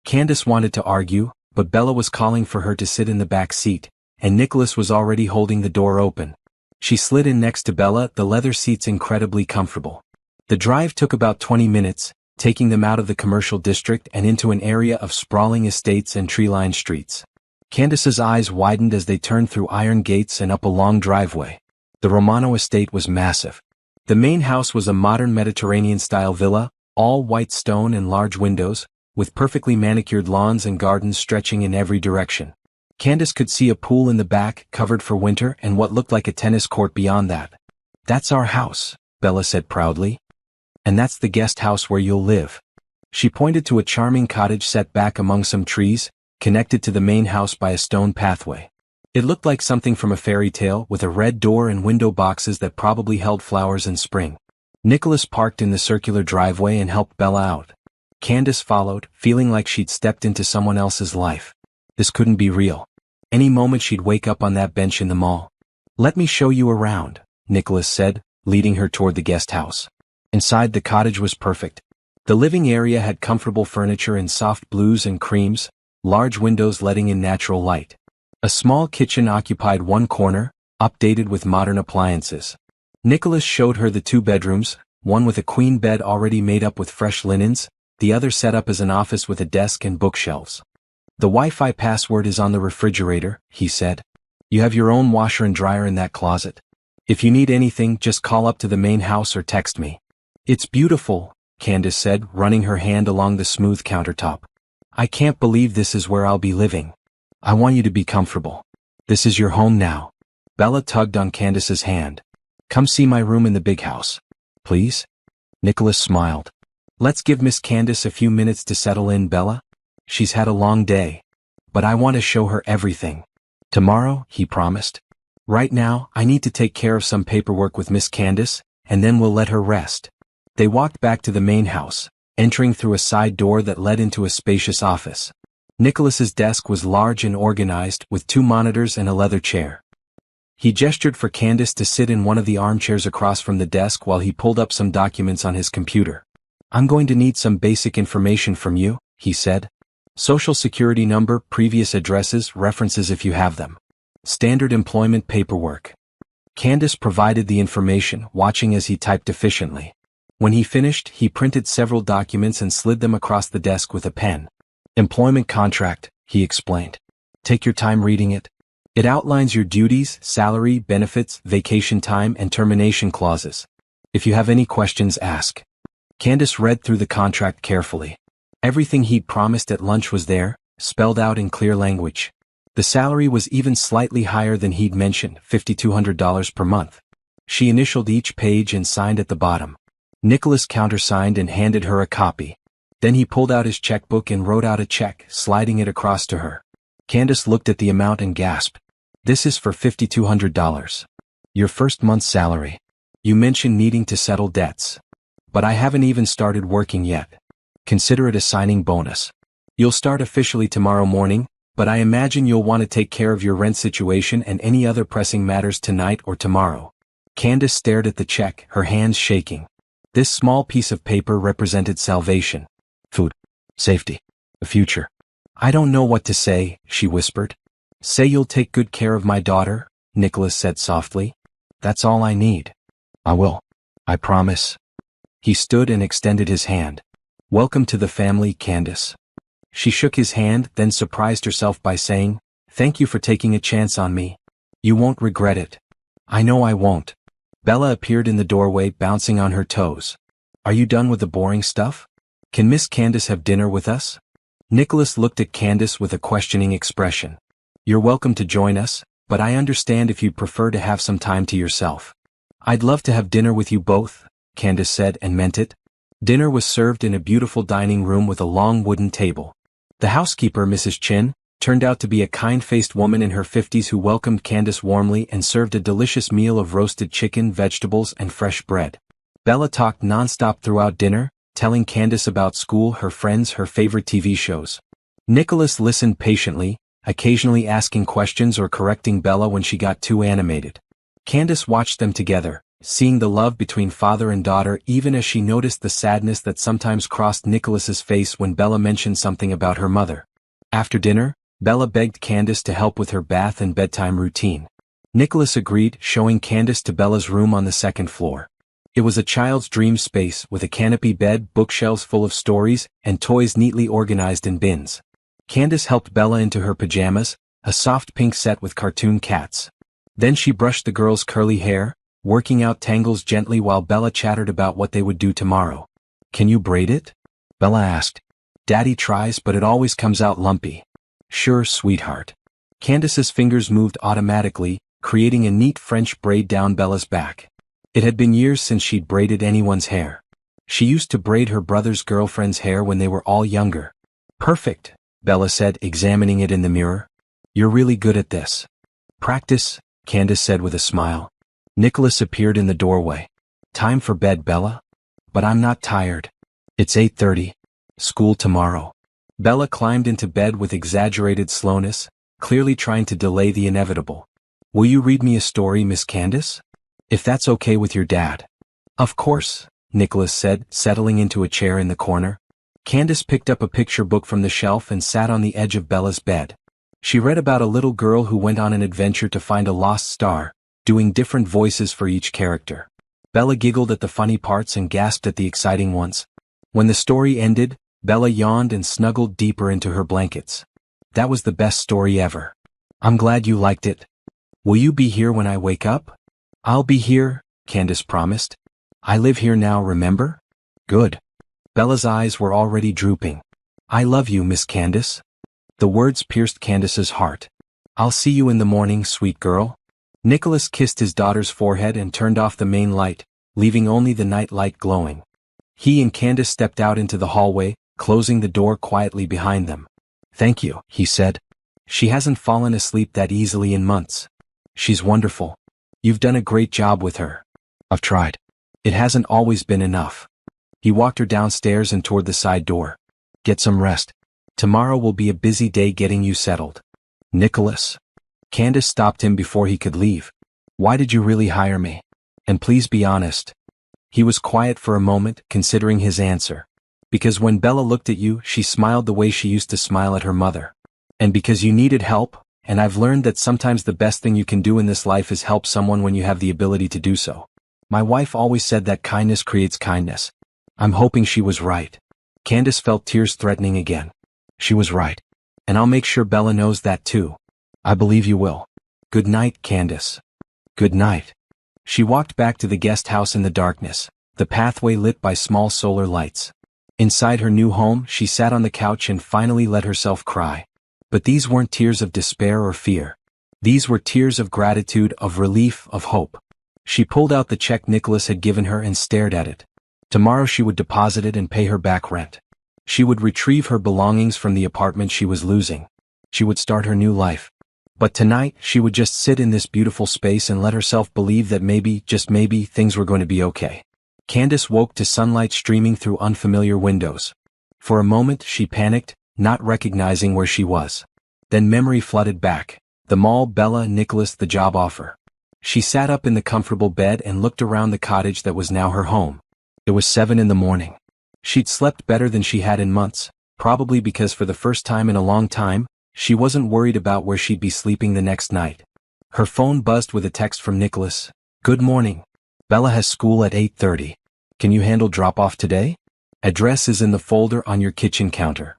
Candace wanted to argue, but Bella was calling for her to sit in the back seat, and Nicholas was already holding the door open. She slid in next to Bella, the leather seats incredibly comfortable. The drive took about 20 minutes, taking them out of the commercial district and into an area of sprawling estates and tree-lined streets. Candace's eyes widened as they turned through iron gates and up a long driveway. The Romano estate was massive. The main house was a modern Mediterranean-style villa, all white stone and large windows, with perfectly manicured lawns and gardens stretching in every direction. Candace could see a pool in the back, covered for winter, and what looked like a tennis court beyond that. That's our house, Bella said proudly. And that's the guest house where you'll live. She pointed to a charming cottage set back among some trees, connected to the main house by a stone pathway. It looked like something from a fairy tale, with a red door and window boxes that probably held flowers in spring. Nicholas parked in the circular driveway and helped Bella out. Candace followed, feeling like she'd stepped into someone else's life. This couldn't be real. Any moment she'd wake up on that bench in the mall. Let me show you around, Nicholas said, leading her toward the guest house. Inside, the cottage was perfect. The living area had comfortable furniture in soft blues and creams, large windows letting in natural light. A small kitchen occupied one corner, updated with modern appliances. Nicholas showed her the 2 bedrooms, one with a queen bed already made up with fresh linens, the other set up as an office with a desk and bookshelves. The Wi-Fi password is on the refrigerator, he said. You have your own washer and dryer in that closet. If you need anything, just call up to the main house or text me. It's beautiful, Candace said, running her hand along the smooth countertop. I can't believe this is where I'll be living. I want you to be comfortable. This is your home now. Bella tugged on Candace's hand. Come see my room in the big house. Please? Nicholas smiled. Let's give Miss Candace a few minutes to settle in, Bella. She's had a long day. But I want to show her everything. Tomorrow, he promised. Right now, I need to take care of some paperwork with Miss Candace, and then we'll let her rest. They walked back to the main house, entering through a side door that led into a spacious office. Nicholas's desk was large and organized, with 2 monitors and a leather chair. He gestured for Candace to sit in one of the armchairs across from the desk while he pulled up some documents on his computer. I'm going to need some basic information from you, he said. Social security number, previous addresses, references if you have them. Standard employment paperwork. Candace provided the information, watching as he typed efficiently. When he finished, he printed several documents and slid them across the desk with a pen. Employment contract, he explained. Take your time reading it. It outlines your duties, salary, benefits, vacation time, and termination clauses. If you have any questions, ask. Candace read through the contract carefully. Everything he'd promised at lunch was there, spelled out in clear language. The salary was even slightly higher than he'd mentioned, $5,200 per month. She initialed each page and signed at the bottom. Nicholas countersigned and handed her a copy. Then he pulled out his checkbook and wrote out a check, sliding it across to her. Candace looked at the amount and gasped. This is for $5,200. Your first month's salary. You mentioned needing to settle debts. But I haven't even started working yet. Consider it a signing bonus. You'll start officially tomorrow morning, but I imagine you'll want to take care of your rent situation and any other pressing matters tonight or tomorrow. Candace stared at the check, her hands shaking. This small piece of paper represented salvation, food, safety, the future. I don't know what to say, she whispered. Say you'll take good care of my daughter, Nicholas said softly. That's all I need. I will. I promise. He stood and extended his hand. Welcome to the family, Candace. She shook his hand, then surprised herself by saying, Thank you for taking a chance on me. You won't regret it. I know I won't. Bella appeared in the doorway, bouncing on her toes. Are you done with the boring stuff? Can Miss Candace have dinner with us? Nicholas looked at Candace with a questioning expression. You're welcome to join us, but I understand if you'd prefer to have some time to yourself. I'd love to have dinner with you both, Candace said and meant it. Dinner was served in a beautiful dining room with a long wooden table. The housekeeper, Mrs. Chin, turned out to be a kind-faced woman in her 50s who welcomed Candace warmly and served a delicious meal of roasted chicken, vegetables, and fresh bread. Bella talked non-stop throughout dinner, telling Candace about school, her friends, her favorite TV shows. Nicholas listened patiently, occasionally asking questions or correcting Bella when she got too animated. Candace watched them together, seeing the love between father and daughter even as she noticed the sadness that sometimes crossed Nicholas's face when Bella mentioned something about her mother. After dinner, Bella begged Candace to help with her bath and bedtime routine. Nicholas agreed, showing Candace to Bella's room on the second floor. It was a child's dream space with a canopy bed, bookshelves full of stories, and toys neatly organized in bins. Candace helped Bella into her pajamas, a soft pink set with cartoon cats. Then she brushed the girl's curly hair, working out tangles gently while Bella chattered about what they would do tomorrow. Can you braid it? Bella asked. Daddy tries, but it always comes out lumpy. Sure, sweetheart. Candace's fingers moved automatically, creating a neat French braid down Bella's back. It had been years since she'd braided anyone's hair. She used to braid her brother's girlfriend's hair when they were all younger. Perfect, Bella said, examining it in the mirror. You're really good at this. Practice, Candace said with a smile. Nicholas appeared in the doorway. Time for bed, Bella? But I'm not tired. It's 8:30. School tomorrow. Bella climbed into bed with exaggerated slowness, clearly trying to delay the inevitable. Will you read me a story, Miss Candace? If that's okay with your dad. Of course, Nicholas said, settling into a chair in the corner. Candace picked up a picture book from the shelf and sat on the edge of Bella's bed. She read about a little girl who went on an adventure to find a lost star, doing different voices for each character. Bella giggled at the funny parts and gasped at the exciting ones. When the story ended, Bella yawned and snuggled deeper into her blankets. That was the best story ever. I'm glad you liked it. Will you be here when I wake up? I'll be here, Candace promised. I live here now, remember? Good. Bella's eyes were already drooping. I love you, Miss Candace. The words pierced Candace's heart. I'll see you in the morning, sweet girl. Nicholas kissed his daughter's forehead and turned off the main light, leaving only the night light glowing. He and Candace stepped out into the hallway, closing the door quietly behind them. Thank you, he said. She hasn't fallen asleep that easily in months. She's wonderful. You've done a great job with her. I've tried. It hasn't always been enough. He walked her downstairs and toward the side door. Get some rest. Tomorrow will be a busy day getting you settled. Nicholas. Candace stopped him before he could leave. Why did you really hire me? And please be honest. He was quiet for a moment, considering his answer. Because when Bella looked at you, she smiled the way she used to smile at her mother. And because you needed help, and I've learned that sometimes the best thing you can do in this life is help someone when you have the ability to do so. My wife always said that kindness creates kindness. I'm hoping she was right. Candace felt tears threatening again. She was right. And I'll make sure Bella knows that too. I believe you will. Good night, Candace. Good night. She walked back to the guest house in the darkness, the pathway lit by small solar lights. Inside her new home, she sat on the couch and finally let herself cry. But these weren't tears of despair or fear. These were tears of gratitude, of relief, of hope. She pulled out the check Nicholas had given her and stared at it. Tomorrow she would deposit it and pay her back rent. She would retrieve her belongings from the apartment she was losing. She would start her new life. But tonight, she would just sit in this beautiful space and let herself believe that maybe, just maybe, things were going to be okay. Candace woke to sunlight streaming through unfamiliar windows. For a moment, she panicked, not recognizing where she was. Then memory flooded back. The mall, Bella, Nicholas, the job offer. She sat up in the comfortable bed and looked around the cottage that was now her home. It was 7 in the morning. She'd slept better than she had in months, probably because for the first time in a long time, she wasn't worried about where she'd be sleeping the next night. Her phone buzzed with a text from Nicholas. Good morning. Bella has school at 8:30. Can you handle drop-off today? Address is in the folder on your kitchen counter.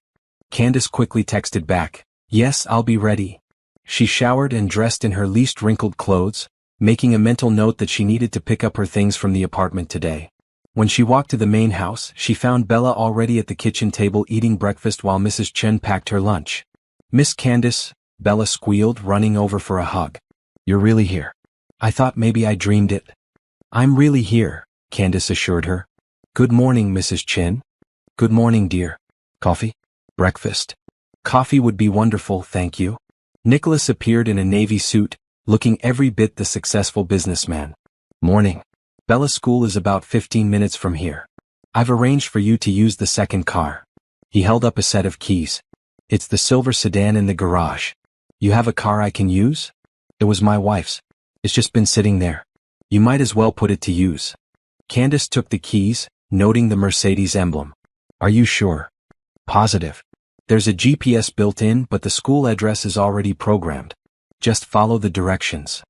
Candace quickly texted back. Yes, I'll be ready. She showered and dressed in her least wrinkled clothes, making a mental note that she needed to pick up her things from the apartment today. When she walked to the main house, she found Bella already at the kitchen table eating breakfast while Mrs. Chen packed her lunch. Miss Candace, Bella squealed, running over for a hug. You're really here. I thought maybe I dreamed it. I'm really here, Candace assured her. Good morning, Mrs. Chen. Good morning, dear. Coffee? Breakfast? Coffee would be wonderful, thank you. Nicholas appeared in a navy suit, looking every bit the successful businessman. Morning. Bella's school is about 15 minutes from here. I've arranged for you to use the second car. He held up a set of keys. It's the silver sedan in the garage. You have a car I can use? It was my wife's. It's just been sitting there. You might as well put it to use. Candace took the keys, noting the Mercedes emblem. Are you sure? Positive. There's a GPS built in, but the school address is already programmed. Just follow the directions.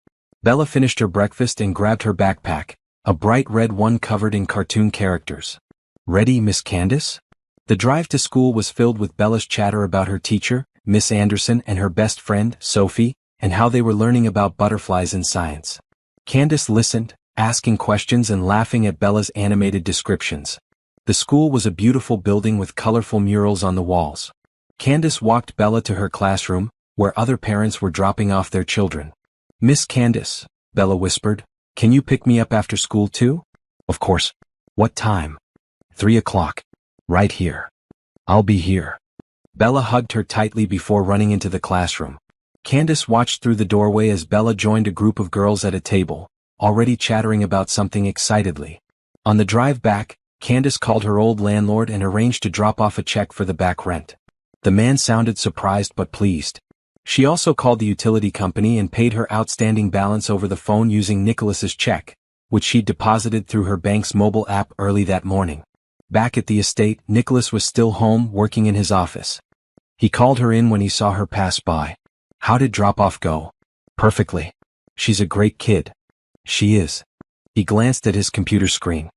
Bella finished her breakfast and grabbed her backpack, a bright red one covered in cartoon characters. Ready, Miss Candace? The drive to school was filled with Bella's chatter about her teacher, Miss Anderson, and her best friend, Sophie, and how they were learning about butterflies in science. Candace listened, asking questions and laughing at Bella's animated descriptions. The school was a beautiful building with colorful murals on the walls. Candace walked Bella to her classroom, where other parents were dropping off their children. Miss Candace, Bella whispered, can you pick me up after school too? Of course. What time? 3 o'clock. Right here. I'll be here. Bella hugged her tightly before running into the classroom. Candace watched through the doorway as Bella joined a group of girls at a table, already chattering about something excitedly. On the drive back, Candace called her old landlord and arranged to drop off a check for the back rent. The man sounded surprised but pleased. She also called the utility company and paid her outstanding balance over the phone using Nicholas's check, which she'd deposited through her bank's mobile app early that morning. Back at the estate, Nicholas was still home, working in his office. He called her in when he saw her pass by. How did drop-off go? Perfectly. She's a great kid. She is. He glanced at his computer screen.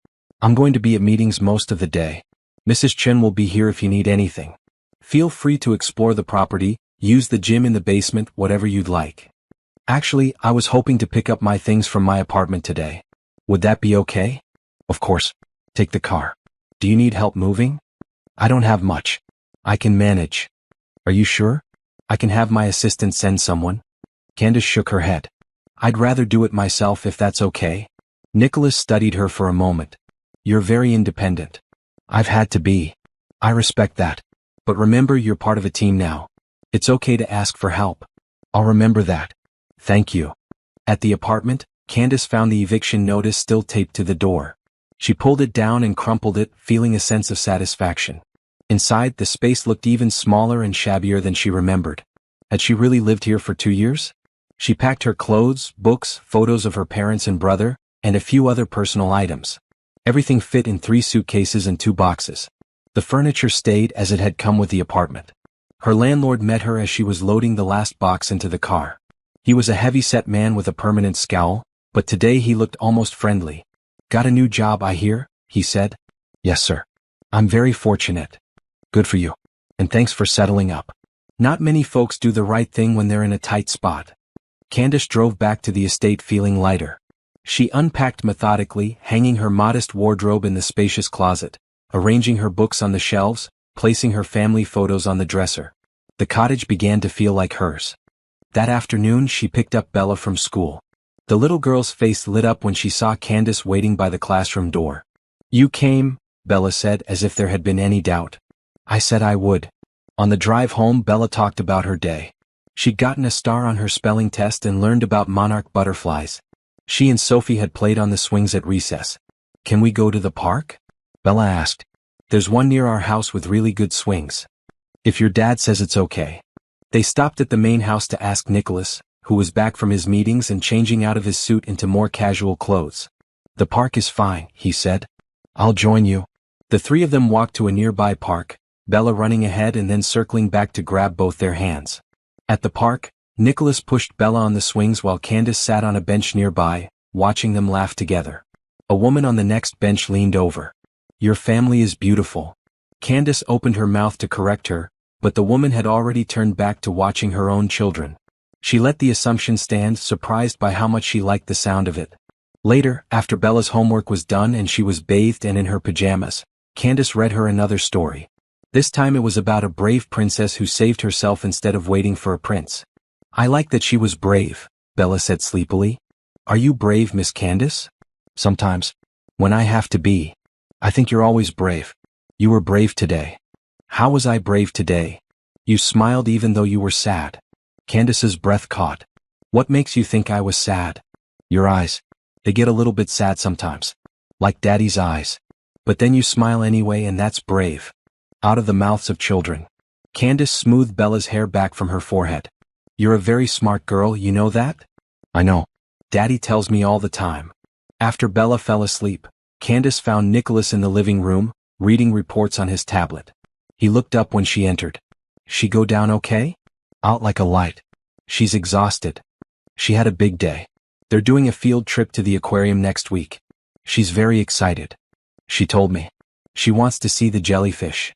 I'm going to be at meetings most of the day. Mrs. Chen will be here if you need anything. Feel free to explore the property, use the gym in the basement, whatever you'd like. Actually, I was hoping to pick up my things from my apartment today. Would that be okay? Of course. Take the car. Do you need help moving? I don't have much. I can manage. Are you sure? I can have my assistant send someone. Candace shook her head. I'd rather do it myself if that's okay. Nicholas studied her for a moment. You're very independent. I've had to be. I respect that. But remember, you're part of a team now. It's okay to ask for help. I'll remember that. Thank you. At the apartment, Candace found the eviction notice still taped to the door. She pulled it down and crumpled it, feeling a sense of satisfaction. Inside, the space looked even smaller and shabbier than she remembered. Had she really lived here for 2 years? She packed her clothes, books, photos of her parents and brother, and a few other personal items. Everything fit in 3 suitcases and 2 boxes. The furniture stayed as it had come with the apartment. Her landlord met her as she was loading the last box into the car. He was a heavy-set man with a permanent scowl, but today he looked almost friendly. Got a new job, I hear? He said. Yes, sir. I'm very fortunate. Good for you. And thanks for settling up. Not many folks do the right thing when they're in a tight spot. Candace drove back to the estate feeling lighter. She unpacked methodically, hanging her modest wardrobe in the spacious closet, arranging her books on the shelves, placing her family photos on the dresser. The cottage began to feel like hers. That afternoon she picked up Bella from school. The little girl's face lit up when she saw Candace waiting by the classroom door. You came, Bella said, as if there had been any doubt. I said I would. On the drive home, Bella talked about her day. She'd gotten a star on her spelling test and learned about monarch butterflies. She and Sophie had played on the swings at recess. Can we go to the park? Bella asked. There's one near our house with really good swings. If your dad says it's okay. They stopped at the main house to ask Nicholas, who was back from his meetings and changing out of his suit into more casual clothes. The park is fine, he said. I'll join you. The three of them walked to a nearby park, Bella running ahead and then circling back to grab both their hands. At the park, Nicholas pushed Bella on the swings while Candace sat on a bench nearby, watching them laugh together. A woman on the next bench leaned over. Your family is beautiful. Candace opened her mouth to correct her, but the woman had already turned back to watching her own children. She let the assumption stand, surprised by how much she liked the sound of it. Later, after Bella's homework was done and she was bathed and in her pajamas, Candace read her another story. This time it was about a brave princess who saved herself instead of waiting for a prince. I like that she was brave, Bella said sleepily. Are you brave, Miss Candace? Sometimes. When I have to be. I think you're always brave. You were brave today. How was I brave today? You smiled even though you were sad. Candace's breath caught. What makes you think I was sad? Your eyes. They get a little bit sad sometimes. Like Daddy's eyes. But then you smile anyway, and that's brave. Out of the mouths of children. Candace smoothed Bella's hair back from her forehead. You're a very smart girl, you know that? I know. Daddy tells me all the time. After Bella fell asleep, Candace found Nicholas in the living room, reading reports on his tablet. He looked up when she entered. She go down okay? Out like a light. She's exhausted. She had a big day. They're doing a field trip to the aquarium next week. She's very excited. She told me. She wants to see the jellyfish.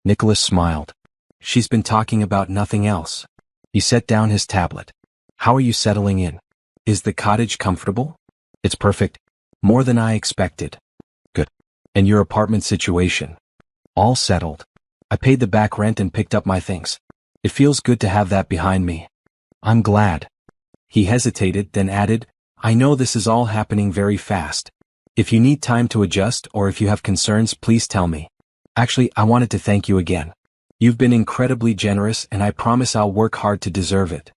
Nicholas smiled. She's been talking about nothing else. He set down his tablet. How are you settling in? Is the cottage comfortable? It's perfect. More than I expected. Good. And your apartment situation? All settled. I paid the back rent and picked up my things. It feels good to have that behind me. I'm glad. He hesitated, then added, I know this is all happening very fast. If you need time to adjust or if you have concerns, please tell me. Actually, I wanted to thank you again. You've been incredibly generous and I promise I'll work hard to deserve it.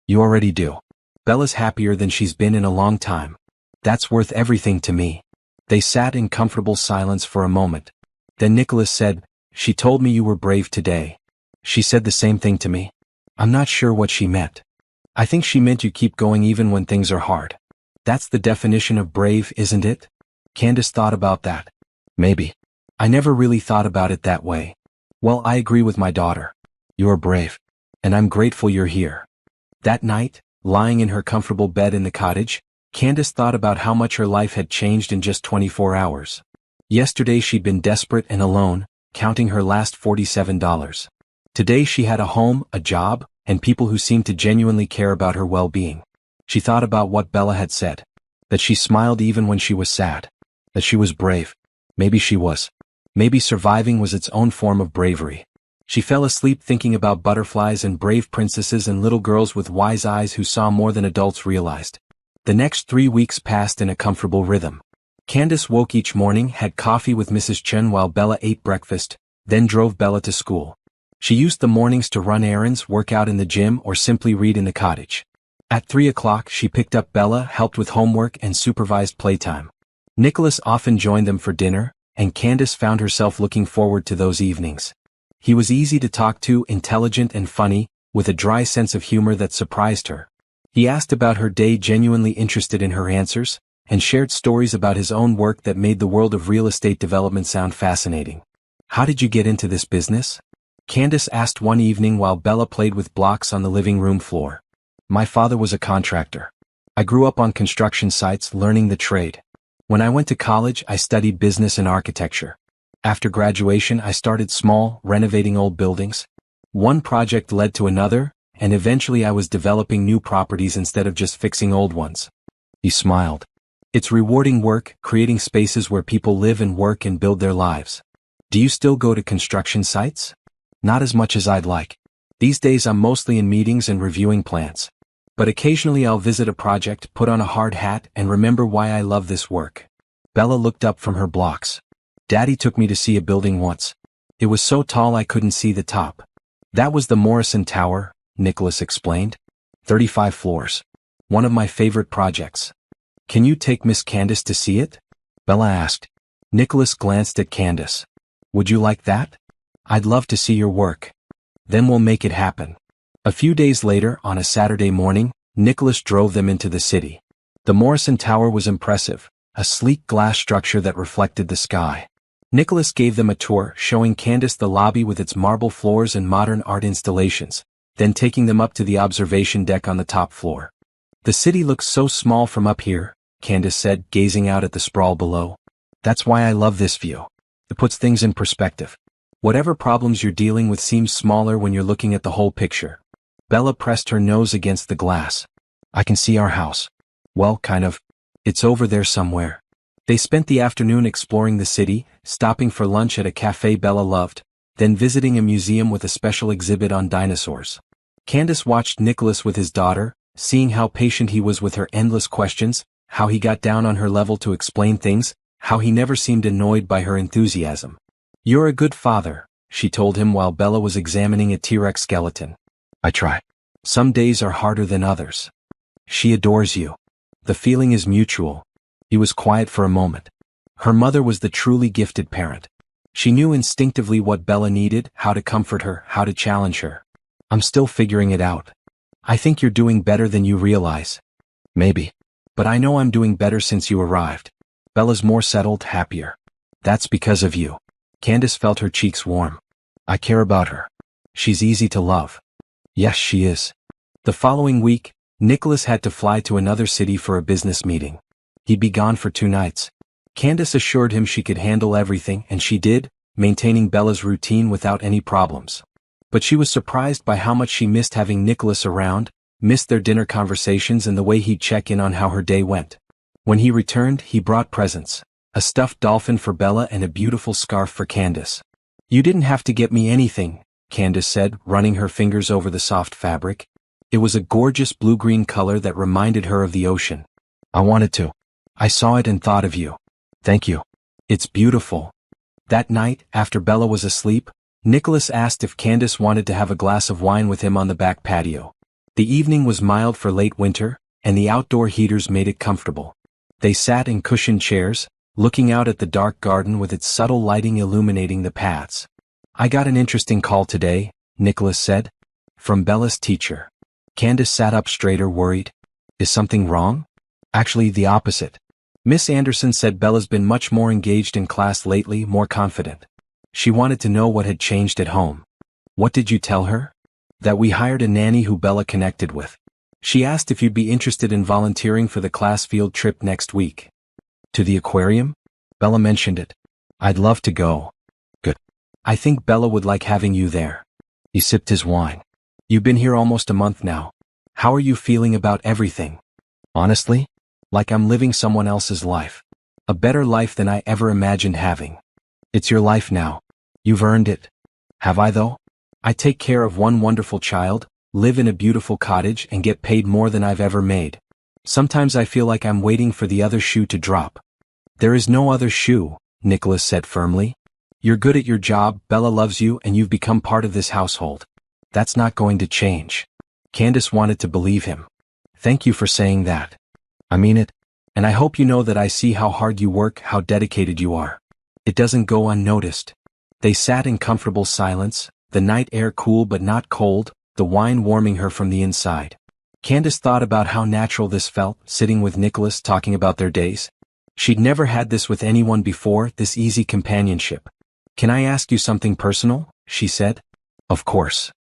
You already do. Bella's happier than she's been in a long time. That's worth everything to me. They sat in comfortable silence for a moment. Then Nicholas said, She told me you were brave today. She said the same thing to me. I'm not sure what she meant. I think she meant you keep going even when things are hard. That's the definition of brave, isn't it? Candace thought about that. Maybe. I never really thought about it that way. Well, I agree with my daughter. You're brave. And I'm grateful you're here. That night, lying in her comfortable bed in the cottage, Candace thought about how much her life had changed in just 24 hours. Yesterday she'd been desperate and alone, counting her last $47. Today she had a home, a job, and people who seemed to genuinely care about her well-being. She thought about what Bella had said. That she smiled even when she was sad. That she was brave. Maybe she was. Maybe surviving was its own form of bravery. She fell asleep thinking about butterflies and brave princesses and little girls with wise eyes who saw more than adults realized. The next 3 weeks passed in a comfortable rhythm. Candace woke each morning, had coffee with Mrs. Chen while Bella ate breakfast, then drove Bella to school. She used the mornings to run errands, work out in the gym, or simply read in the cottage. At 3 o'clock she picked up Bella, helped with homework, and supervised playtime. Nicholas often joined them for dinner, and Candace found herself looking forward to those evenings. He was easy to talk to, intelligent and funny, with a dry sense of humor that surprised her. He asked about her day, genuinely interested in her answers, and shared stories about his own work that made the world of real estate development sound fascinating. How did you get into this business? Candace asked one evening while Bella played with blocks on the living room floor. My father was a contractor. I grew up on construction sites learning the trade. When I went to college, I studied business and architecture. After graduation, I started small, renovating old buildings. One project led to another, and eventually I was developing new properties instead of just fixing old ones. He smiled. It's rewarding work, creating spaces where people live and work and build their lives. Do you still go to construction sites? Not as much as I'd like. These days I'm mostly in meetings and reviewing plans. But occasionally I'll visit a project, put on a hard hat, and remember why I love this work. Bella looked up from her blocks. Daddy took me to see a building once. It was so tall I couldn't see the top. That was the Morrison Tower, Nicholas explained. 35 floors. One of my favorite projects. Can you take Miss Candace to see it? Bella asked. Nicholas glanced at Candace. Would you like that? I'd love to see your work. Then we'll make it happen. A few days later, on a Saturday morning, Nicholas drove them into the city. The Morrison Tower was impressive, a sleek glass structure that reflected the sky. Nicholas gave them a tour, showing Candace the lobby with its marble floors and modern art installations, then taking them up to the observation deck on the top floor. "The city looks so small from up here," Candace said, gazing out at the sprawl below. "That's why I love this view. It puts things in perspective. Whatever problems you're dealing with seems smaller when you're looking at the whole picture." Bella pressed her nose against the glass. "I can see our house. Well, kind of. It's over there somewhere." They spent the afternoon exploring the city, stopping for lunch at a cafe Bella loved, then visiting a museum with a special exhibit on dinosaurs. Candace watched Nicholas with his daughter, seeing how patient he was with her endless questions, how he got down on her level to explain things, how he never seemed annoyed by her enthusiasm. "You're a good father," she told him while Bella was examining a T-Rex skeleton. "I try. Some days are harder than others." "She adores you. The feeling is mutual." He was quiet for a moment. Her mother was the truly gifted parent. She knew instinctively what Bella needed, how to comfort her, how to challenge her. "I'm still figuring it out. I think you're doing better than you realize." "Maybe. But I know I'm doing better since you arrived." Bella's more settled, happier. "That's because of you." Candace felt her cheeks warm. "I care about her. She's easy to love." "Yes, she is." The following week, Nicholas had to fly to another city for a business meeting. He'd be gone for 2 nights. Candace assured him she could handle everything, and she did, maintaining Bella's routine without any problems. But she was surprised by how much she missed having Nicholas around, missed their dinner conversations and the way he'd check in on how her day went. When he returned, he brought presents: a stuffed dolphin for Bella and a beautiful scarf for Candace. "You didn't have to get me anything," Candace said, running her fingers over the soft fabric. It was a gorgeous blue-green color that reminded her of the ocean. "I wanted to. I saw it and thought of you." "Thank you. It's beautiful." That night, after Bella was asleep, Nicholas asked if Candace wanted to have a glass of wine with him on the back patio. The evening was mild for late winter, and the outdoor heaters made it comfortable. They sat in cushioned chairs, looking out at the dark garden with its subtle lighting illuminating the paths. "I got an interesting call today," Nicholas said. "From Bella's teacher." Candace sat up straighter, worried. "Is something wrong?" "Actually, the opposite. Miss Anderson said Bella's been much more engaged in class lately, more confident. She wanted to know what had changed at home." "What did you tell her?" "That we hired a nanny who Bella connected with. She asked if you'd be interested in volunteering for the class field trip next week." "To the aquarium?" "Bella mentioned it. I'd love to go." "Good. I think Bella would like having you there." He sipped his wine. "You've been here almost a month now. How are you feeling about everything?" "Honestly? Like I'm living someone else's life. A better life than I ever imagined having." "It's your life now. You've earned it." "Have I though? I take care of one wonderful child, live in a beautiful cottage and get paid more than I've ever made. Sometimes I feel like I'm waiting for the other shoe to drop." "There is no other shoe," Nicholas said firmly. "You're good at your job, Bella loves you, and you've become part of this household. That's not going to change." Candace wanted to believe him. "Thank you for saying that. I mean it. And I hope you know that I see how hard you work, how dedicated you are. It doesn't go unnoticed." They sat in comfortable silence, the night air cool but not cold, the wine warming her from the inside. Candace thought about how natural this felt, sitting with Nicholas talking about their days. She'd never had this with anyone before, this easy companionship. "Can I ask you something personal?" she said. "Of course.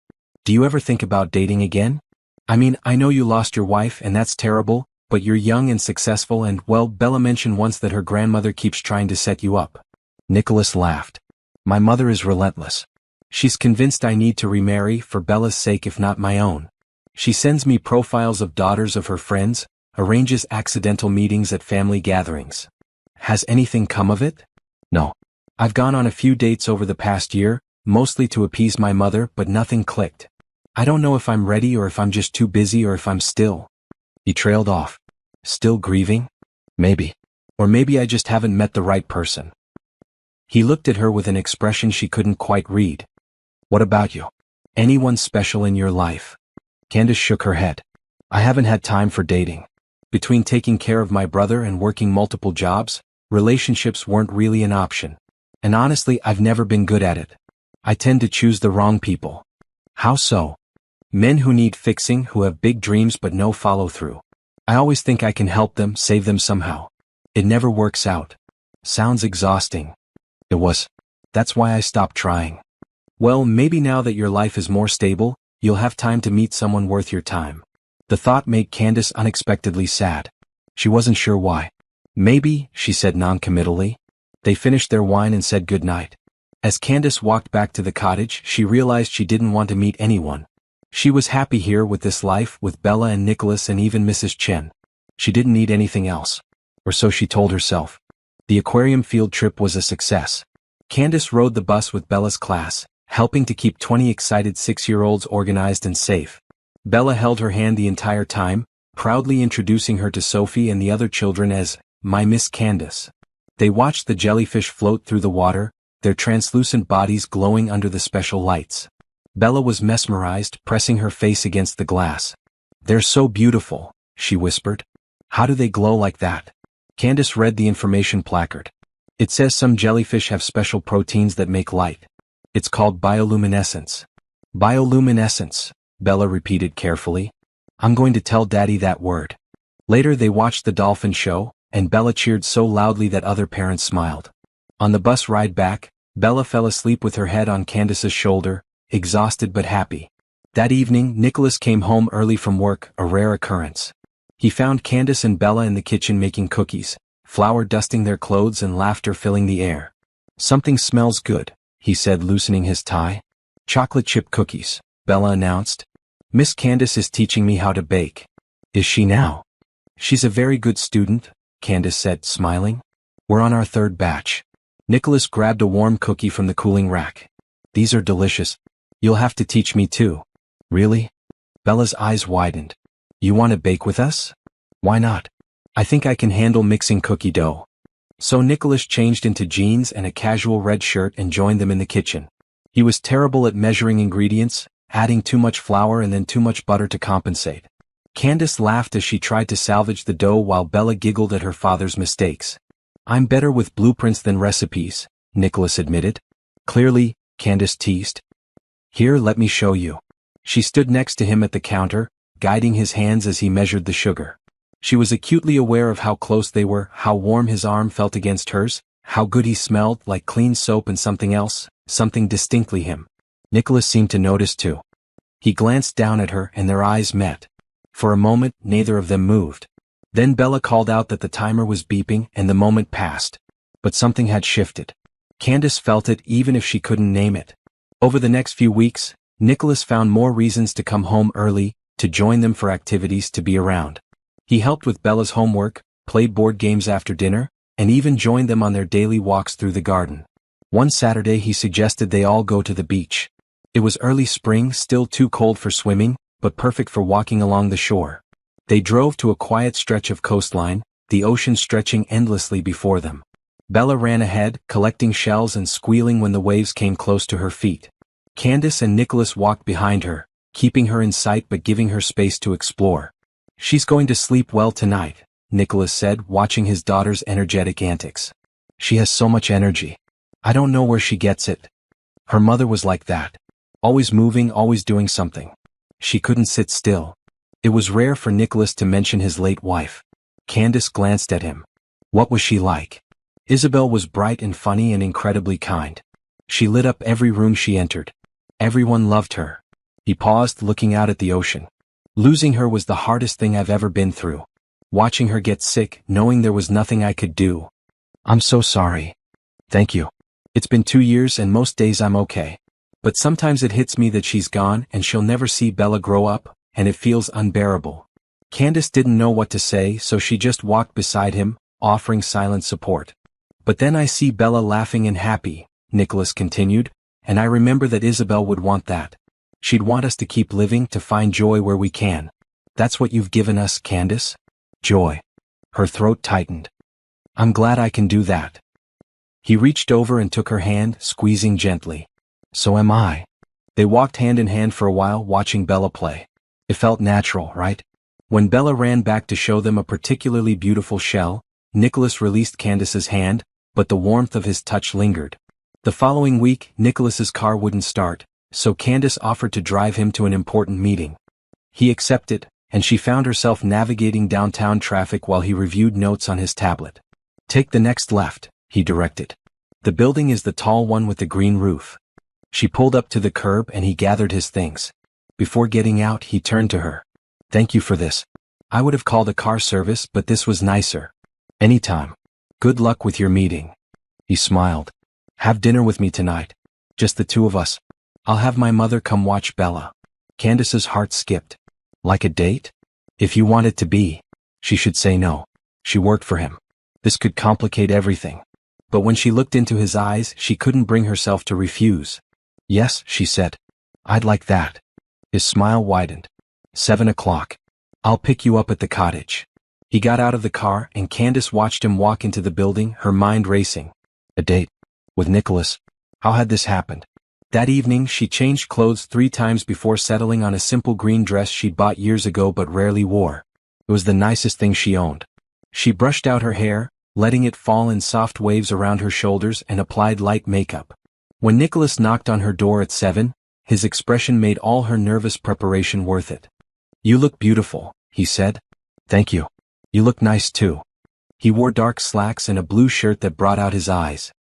Do you ever think about dating again? I mean, I know you lost your wife and that's terrible, but you're young and successful and, well, Bella mentioned once that her grandmother keeps trying to set you up." Nicholas laughed. "My mother is relentless. She's convinced I need to remarry, for Bella's sake if not my own. She sends me profiles of daughters of her friends, arranges accidental meetings at family gatherings." "Has anything come of it?" "No. I've gone on a few dates over the past year, mostly to appease my mother, but nothing clicked. I don't know if I'm ready or if I'm just too busy or if I'm still." He trailed off. "Still grieving? Maybe. Or maybe I just haven't met the right person." He looked at her with an expression she couldn't quite read. "What about you? Anyone special in your life?" Candace shook her head. "I haven't had time for dating. Between taking care of my brother and working multiple jobs, relationships weren't really an option. And honestly, I've never been good at it. I tend to choose the wrong people." "How so?" "Men who need fixing, who have big dreams but no follow-through. I always think I can help them, save them somehow. It never works out. Sounds exhausting. It was. That's why I stopped trying. Well, maybe now that your life is more stable, you'll have time to meet someone worth your time. The thought made Candace unexpectedly sad. She wasn't sure why. Maybe, she said non-committally. They finished their wine and said goodnight. As Candace walked back to the cottage, she realized she didn't want to meet anyone. She was happy here with this life, with Bella and Nicholas and even Mrs. Chen. She didn't need anything else. Or so she told herself. The aquarium field trip was a success. Candace rode the bus with Bella's class, helping to keep 20 excited 6-year-olds organized and safe. Bella held her hand the entire time, proudly introducing her to Sophie and the other children as, "My Miss Candace." They watched the jellyfish float through the water, their translucent bodies glowing under the special lights. Bella was mesmerized, pressing her face against the glass. "They're so beautiful," she whispered. "How do they glow like that?" Candace read the information placard. "It says some jellyfish have special proteins that make light. It's called bioluminescence." Bioluminescence, Bella repeated carefully. "I'm going to tell Daddy that word." Later they watched the dolphin show, and Bella cheered so loudly that other parents smiled. On the bus ride back, Bella fell asleep with her head on Candace's shoulder, exhausted but happy. That evening, Nicholas came home early from work, a rare occurrence. He found Candace and Bella in the kitchen making cookies, flour dusting their clothes and laughter filling the air. "Something smells good," he said, loosening his tie. "Chocolate chip cookies," Bella announced. "Miss Candace is teaching me how to bake." "Is she now?" "She's a very good student," Candace said, smiling. "We're on our 3rd batch." Nicholas grabbed a warm cookie from the cooling rack. "These are delicious. You'll have to teach me too." "Really?" Bella's eyes widened. "You want to bake with us?" "Why not? I think I can handle mixing cookie dough." So Nicholas changed into jeans and a casual red shirt and joined them in the kitchen. He was terrible at measuring ingredients, adding too much flour and then too much butter to compensate. Candace laughed as she tried to salvage the dough while Bella giggled at her father's mistakes. "I'm better with blueprints than recipes," Nicholas admitted. "Clearly," Candace teased. "Here, let me show you." She stood next to him at the counter, guiding his hands as he measured the sugar. She was acutely aware of how close they were, how warm his arm felt against hers, how good he smelled, like clean soap, and something else, something distinctly him. Nicholas seemed to notice too. He glanced down at her and their eyes met. For a moment, neither of them moved. Then Bella called out that the timer was beeping and the moment passed. But something had shifted. Candace felt it even if she couldn't name it. Over the next few weeks, Nicholas found more reasons to come home early, to join them for activities, to be around. He helped with Bella's homework, played board games after dinner, and even joined them on their daily walks through the garden. One Saturday he suggested they all go to the beach. It was early spring, still too cold for swimming, but perfect for walking along the shore. They drove to a quiet stretch of coastline, the ocean stretching endlessly before them. Bella ran ahead, collecting shells and squealing when the waves came close to her feet. Candace and Nicholas walked behind her, keeping her in sight but giving her space to explore. "She's going to sleep well tonight," Nicholas said, watching his daughter's energetic antics. "She has so much energy. I don't know where she gets it. Her mother was like that. Always moving, always doing something. She couldn't sit still." It was rare for Nicholas to mention his late wife. Candace glanced at him. What was she like? Isabel was bright and funny and incredibly kind. She lit up every room she entered. Everyone loved her. He paused, looking out at the ocean. "Losing her was the hardest thing I've ever been through. Watching her get sick, knowing there was nothing I could do. I'm so sorry." "Thank you. It's been 2 years and most days I'm okay. But sometimes it hits me that she's gone and she'll never see Bella grow up, and it feels unbearable." Candace didn't know what to say, so she just walked beside him, offering silent support. "But then I see Bella laughing and happy," Nicholas continued, "and I remember that Isabel would want that. She'd want us to keep living, to find joy where we can. That's what you've given us, Candace. Joy." Her throat tightened. "I'm glad I can do that." He reached over and took her hand, squeezing gently. "So am I." They walked hand in hand for a while, watching Bella play. It felt natural, right? When Bella ran back to show them a particularly beautiful shell, Nicholas released Candace's hand, but the warmth of his touch lingered. The following week, Nicholas's car wouldn't start, so Candace offered to drive him to an important meeting. He accepted, and she found herself navigating downtown traffic while he reviewed notes on his tablet. Take the next left, he directed. The building is the tall one with the green roof. She pulled up to the curb and he gathered his things. Before getting out, he turned to her. Thank you for this. I would have called a car service, but this was nicer. Anytime. Good luck with your meeting. He smiled. Have dinner with me tonight. Just the two of us. I'll have my mother come watch Bella. Candace's heart skipped. Like a date? If you want it to be. She should say no. She worked for him. This could complicate everything. But when she looked into his eyes, she couldn't bring herself to refuse. Yes, she said. I'd like that. His smile widened. 7 o'clock. I'll pick you up at the cottage. He got out of the car and Candace watched him walk into the building, her mind racing. A date? With Nicholas? How had this happened? That evening she changed clothes 3 times before settling on a simple green dress she'd bought years ago but rarely wore. It was the nicest thing she owned. She brushed out her hair, letting it fall in soft waves around her shoulders, and applied light makeup. When Nicholas knocked on her door at 7, his expression made all her nervous preparation worth it. You look beautiful, he said. Thank you. You look nice too. He wore dark slacks and a blue shirt that brought out his eyes.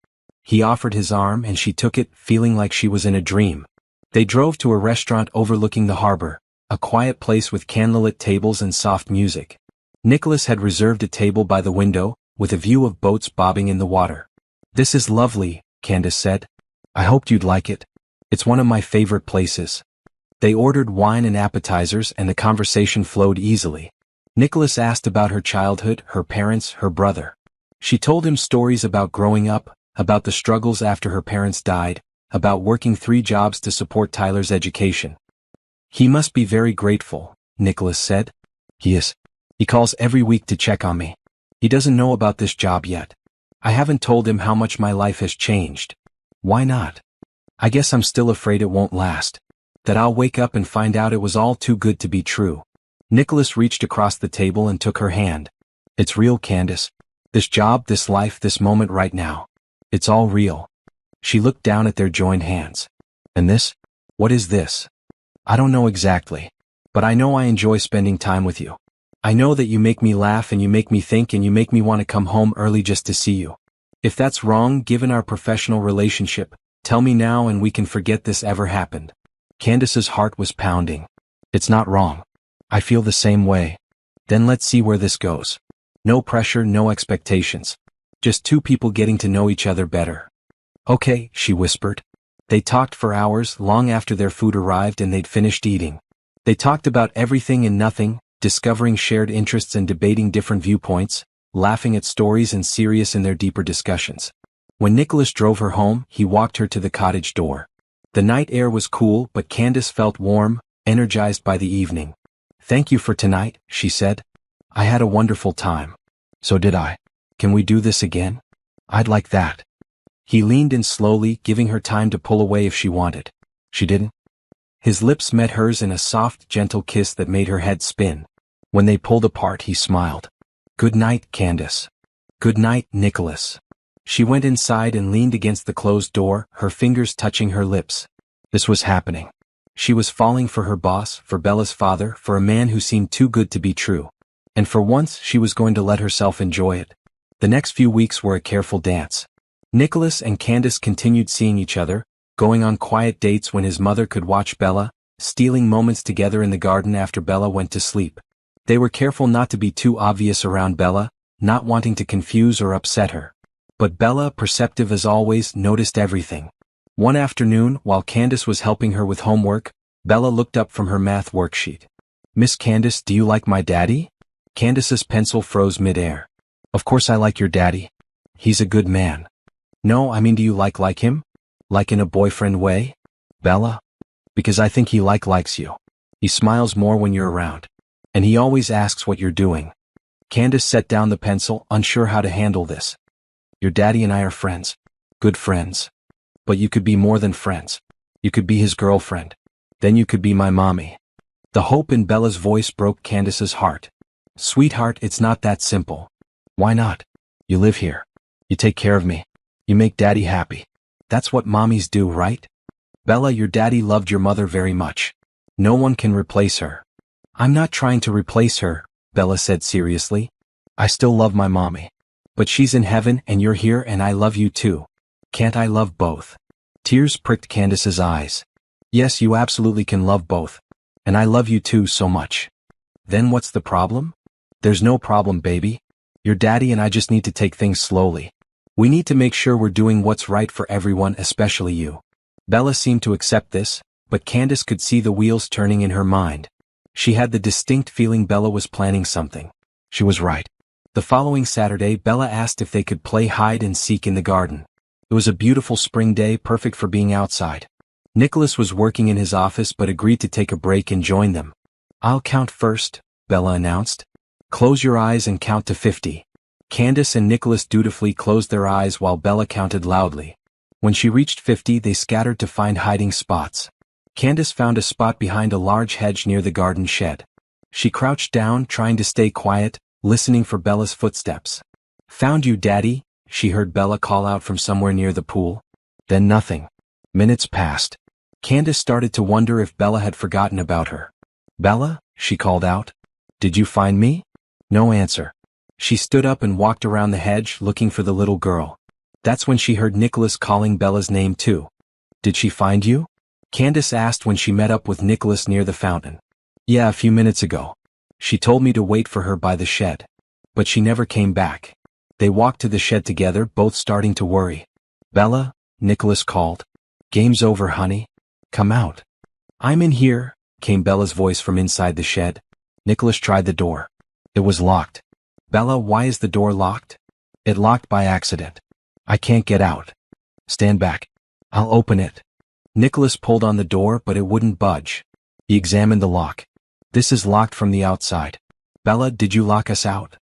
He offered his arm and she took it, feeling like she was in a dream. They drove to a restaurant overlooking the harbor, a quiet place with candlelit tables and soft music. Nicholas had reserved a table by the window, with a view of boats bobbing in the water. This is lovely, Candace said. I hoped you'd like it. It's one of my favorite places. They ordered wine and appetizers and the conversation flowed easily. Nicholas asked about her childhood, her parents, her brother. She told him stories about growing up, about the struggles after her parents died, about working 3 jobs to support Tyler's education. He must be very grateful, Nicholas said. He is. He calls every week to check on me. He doesn't know about this job yet. I haven't told him how much my life has changed. Why not? I guess I'm still afraid it won't last. That I'll wake up and find out it was all too good to be true. Nicholas reached across the table and took her hand. It's real, Candace. This job, this life, this moment right now. It's all real. She looked down at their joined hands. And this? What is this? I don't know exactly. But I know I enjoy spending time with you. I know that you make me laugh and you make me think and you make me want to come home early just to see you. If that's wrong, given our professional relationship, tell me now and we can forget this ever happened. Candace's heart was pounding. It's not wrong. I feel the same way. Then let's see where this goes. No pressure, no expectations. Just 2 people getting to know each other better. Okay, she whispered. They talked for hours, long after their food arrived and they'd finished eating. They talked about everything and nothing, discovering shared interests and debating different viewpoints, laughing at stories and serious in their deeper discussions. When Nicholas drove her home, he walked her to the cottage door. The night air was cool, but Candace felt warm, energized by the evening. Thank you for tonight, she said. I had a wonderful time. So did I. Can we do this again? I'd like that. He leaned in slowly, giving her time to pull away if she wanted. She didn't. His lips met hers in a soft, gentle kiss that made her head spin. When they pulled apart, he smiled. Good night, Candace. Good night, Nicholas. She went inside and leaned against the closed door, her fingers touching her lips. This was happening. She was falling for her boss, for Bella's father, for a man who seemed too good to be true. And for once, she was going to let herself enjoy it. The next few weeks were a careful dance. Nicholas and Candace continued seeing each other, going on quiet dates when his mother could watch Bella, stealing moments together in the garden after Bella went to sleep. They were careful not to be too obvious around Bella, not wanting to confuse or upset her. But Bella, perceptive as always, noticed everything. One afternoon, while Candace was helping her with homework, Bella looked up from her math worksheet. Miss Candace, do you like my daddy? Candace's pencil froze midair. Of course I like your daddy. He's a good man. No, I mean, do you like him? Like in a boyfriend way? Bella? Because I think he likes you. He smiles more when you're around. And he always asks what you're doing. Candace set down the pencil, unsure how to handle this. Your daddy and I are friends. Good friends. But you could be more than friends. You could be his girlfriend. Then you could be my mommy. The hope in Bella's voice broke Candace's heart. Sweetheart, it's not that simple. Why not? You live here. You take care of me. You make daddy happy. That's what mommies do, right? Bella, your daddy loved your mother very much. No one can replace her. I'm not trying to replace her, Bella said seriously. I still love my mommy. But she's in heaven and you're here and I love you too. Can't I love both? Tears pricked Candace's eyes. Yes, you absolutely can love both. And I love you too so much. Then what's the problem? There's no problem, baby. Your daddy and I just need to take things slowly. We need to make sure we're doing what's right for everyone, especially you. Bella seemed to accept this, but Candace could see the wheels turning in her mind. She had the distinct feeling Bella was planning something. She was right. The following Saturday, Bella asked if they could play hide and seek in the garden. It was a beautiful spring day, perfect for being outside. Nicholas was working in his office but agreed to take a break and join them. I'll count first, Bella announced. Close your eyes and count to 50. Candace and Nicholas dutifully closed their eyes while Bella counted loudly. When she reached 50, they scattered to find hiding spots. Candace found a spot behind a large hedge near the garden shed. She crouched down, trying to stay quiet, listening for Bella's footsteps. Found you, Daddy, she heard Bella call out from somewhere near the pool. Then nothing. Minutes passed. Candace started to wonder if Bella had forgotten about her. Bella, she called out. Did you find me? No answer. She stood up and walked around the hedge, looking for the little girl. That's when she heard Nicholas calling Bella's name too. Did she find you? Candace asked when she met up with Nicholas near the fountain. Yeah, a few minutes ago. She told me to wait for her by the shed. But she never came back. They walked to the shed together, both starting to worry. Bella, Nicholas called. Game's over, honey. Come out. I'm in here, came Bella's voice from inside the shed. Nicholas tried the door. It was locked. Bella, why is the door locked? It locked by accident. I can't get out. Stand back. I'll open it. Nicholas pulled on the door, but it wouldn't budge. He examined the lock. This is locked from the outside. Bella, did you lock us out?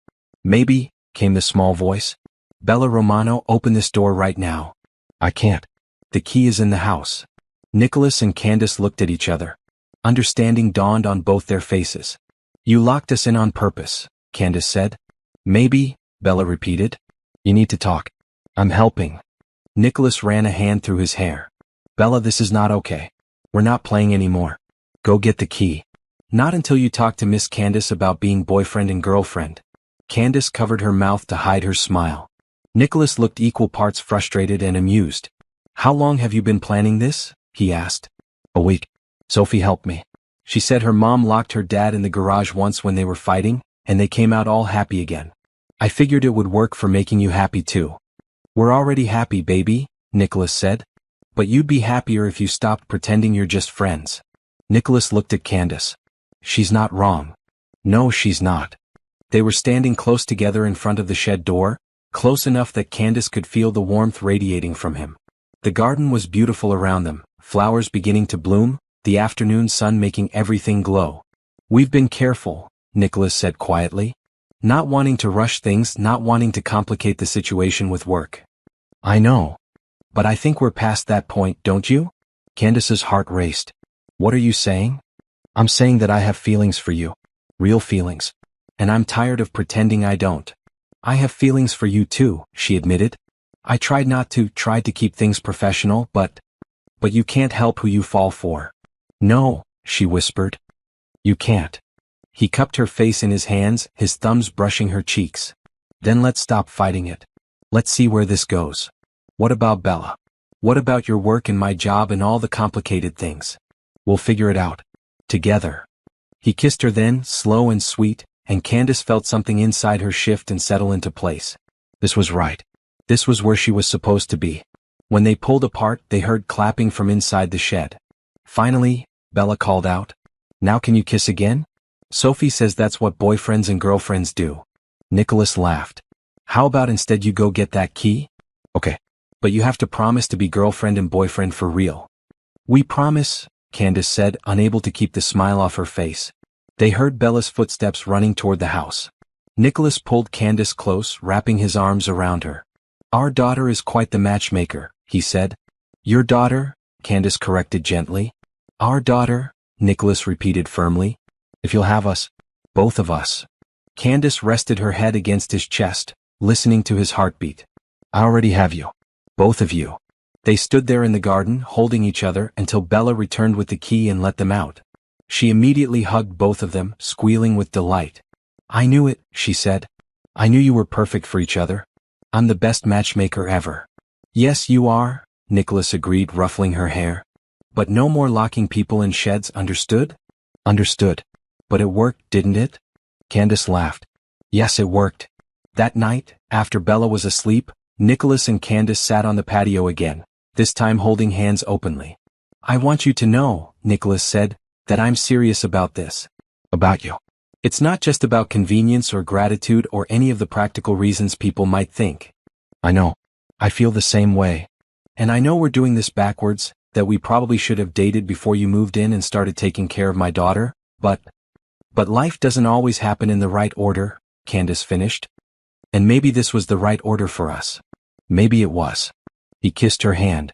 Maybe, came the small voice. Bella Romano, open this door right now. I can't. The key is in the house. Nicholas and Candace looked at each other. Understanding dawned on both their faces. You locked us in on purpose, Candace said. Maybe, Bella repeated. You need to talk. I'm helping. Nicholas ran a hand through his hair. Bella, this is not okay. We're not playing anymore. Go get the key. Not until you talk to Miss Candace about being boyfriend and girlfriend. Candace covered her mouth to hide her smile. Nicholas looked equal parts frustrated and amused. How long have you been planning this? He asked. A week. Sophie helped me. She said her mom locked her dad in the garage once when they were fighting, and they came out all happy again. I figured it would work for making you happy too. We're already happy, baby, Nicholas said. But you'd be happier if you stopped pretending you're just friends. Nicholas looked at Candace. She's not wrong. No, she's not. They were standing close together in front of the shed door, close enough that Candace could feel the warmth radiating from him. The garden was beautiful around them, flowers beginning to bloom, the afternoon sun making everything glow. We've been careful, Nicholas said quietly. Not wanting to rush things, not wanting to complicate the situation with work. I know. But I think we're past that point, don't you? Candace's heart raced. What are you saying? I'm saying that I have feelings for you. Real feelings. And I'm tired of pretending I don't. I have feelings for you too, she admitted. I tried to keep things professional, but you can't help who you fall for. No, she whispered. You can't. He cupped her face in his hands, his thumbs brushing her cheeks. Then let's stop fighting it. Let's see where this goes. What about Bella? What about your work and my job and all the complicated things? We'll figure it out. Together. He kissed her then, slow and sweet, and Candace felt something inside her shift and settle into place. This was right. This was where she was supposed to be. When they pulled apart, they heard clapping from inside the shed. Finally, Bella called out. Now can you kiss again? Sophie says that's what boyfriends and girlfriends do. Nicholas laughed. How about instead you go get that key? Okay. But you have to promise to be girlfriend and boyfriend for real. We promise, Candace said, unable to keep the smile off her face. They heard Bella's footsteps running toward the house. Nicholas pulled Candace close, wrapping his arms around her. Our daughter is quite the matchmaker, he said. Your daughter, Candace corrected gently. Our daughter, Nicholas repeated firmly. If you'll have us, both of us. Candace rested her head against his chest, listening to his heartbeat. I already have you. Both of you. They stood there in the garden, holding each other until Bella returned with the key and let them out. She immediately hugged both of them, squealing with delight. I knew it, she said. I knew you were perfect for each other. I'm the best matchmaker ever. Yes, you are, Nicholas agreed, ruffling her hair. But no more locking people in sheds, understood? Understood. But it worked, didn't it? Candace laughed. Yes, it worked. That night, after Bella was asleep, Nicholas and Candace sat on the patio again, this time holding hands openly. I want you to know, Nicholas said, that I'm serious about this. About you. It's not just about convenience or gratitude or any of the practical reasons people might think. I know. I feel the same way. And I know we're doing this backwards, that we probably should have dated before you moved in and started taking care of my daughter, but life doesn't always happen in the right order, Candace finished. And maybe this was the right order for us. Maybe it was. He kissed her hand.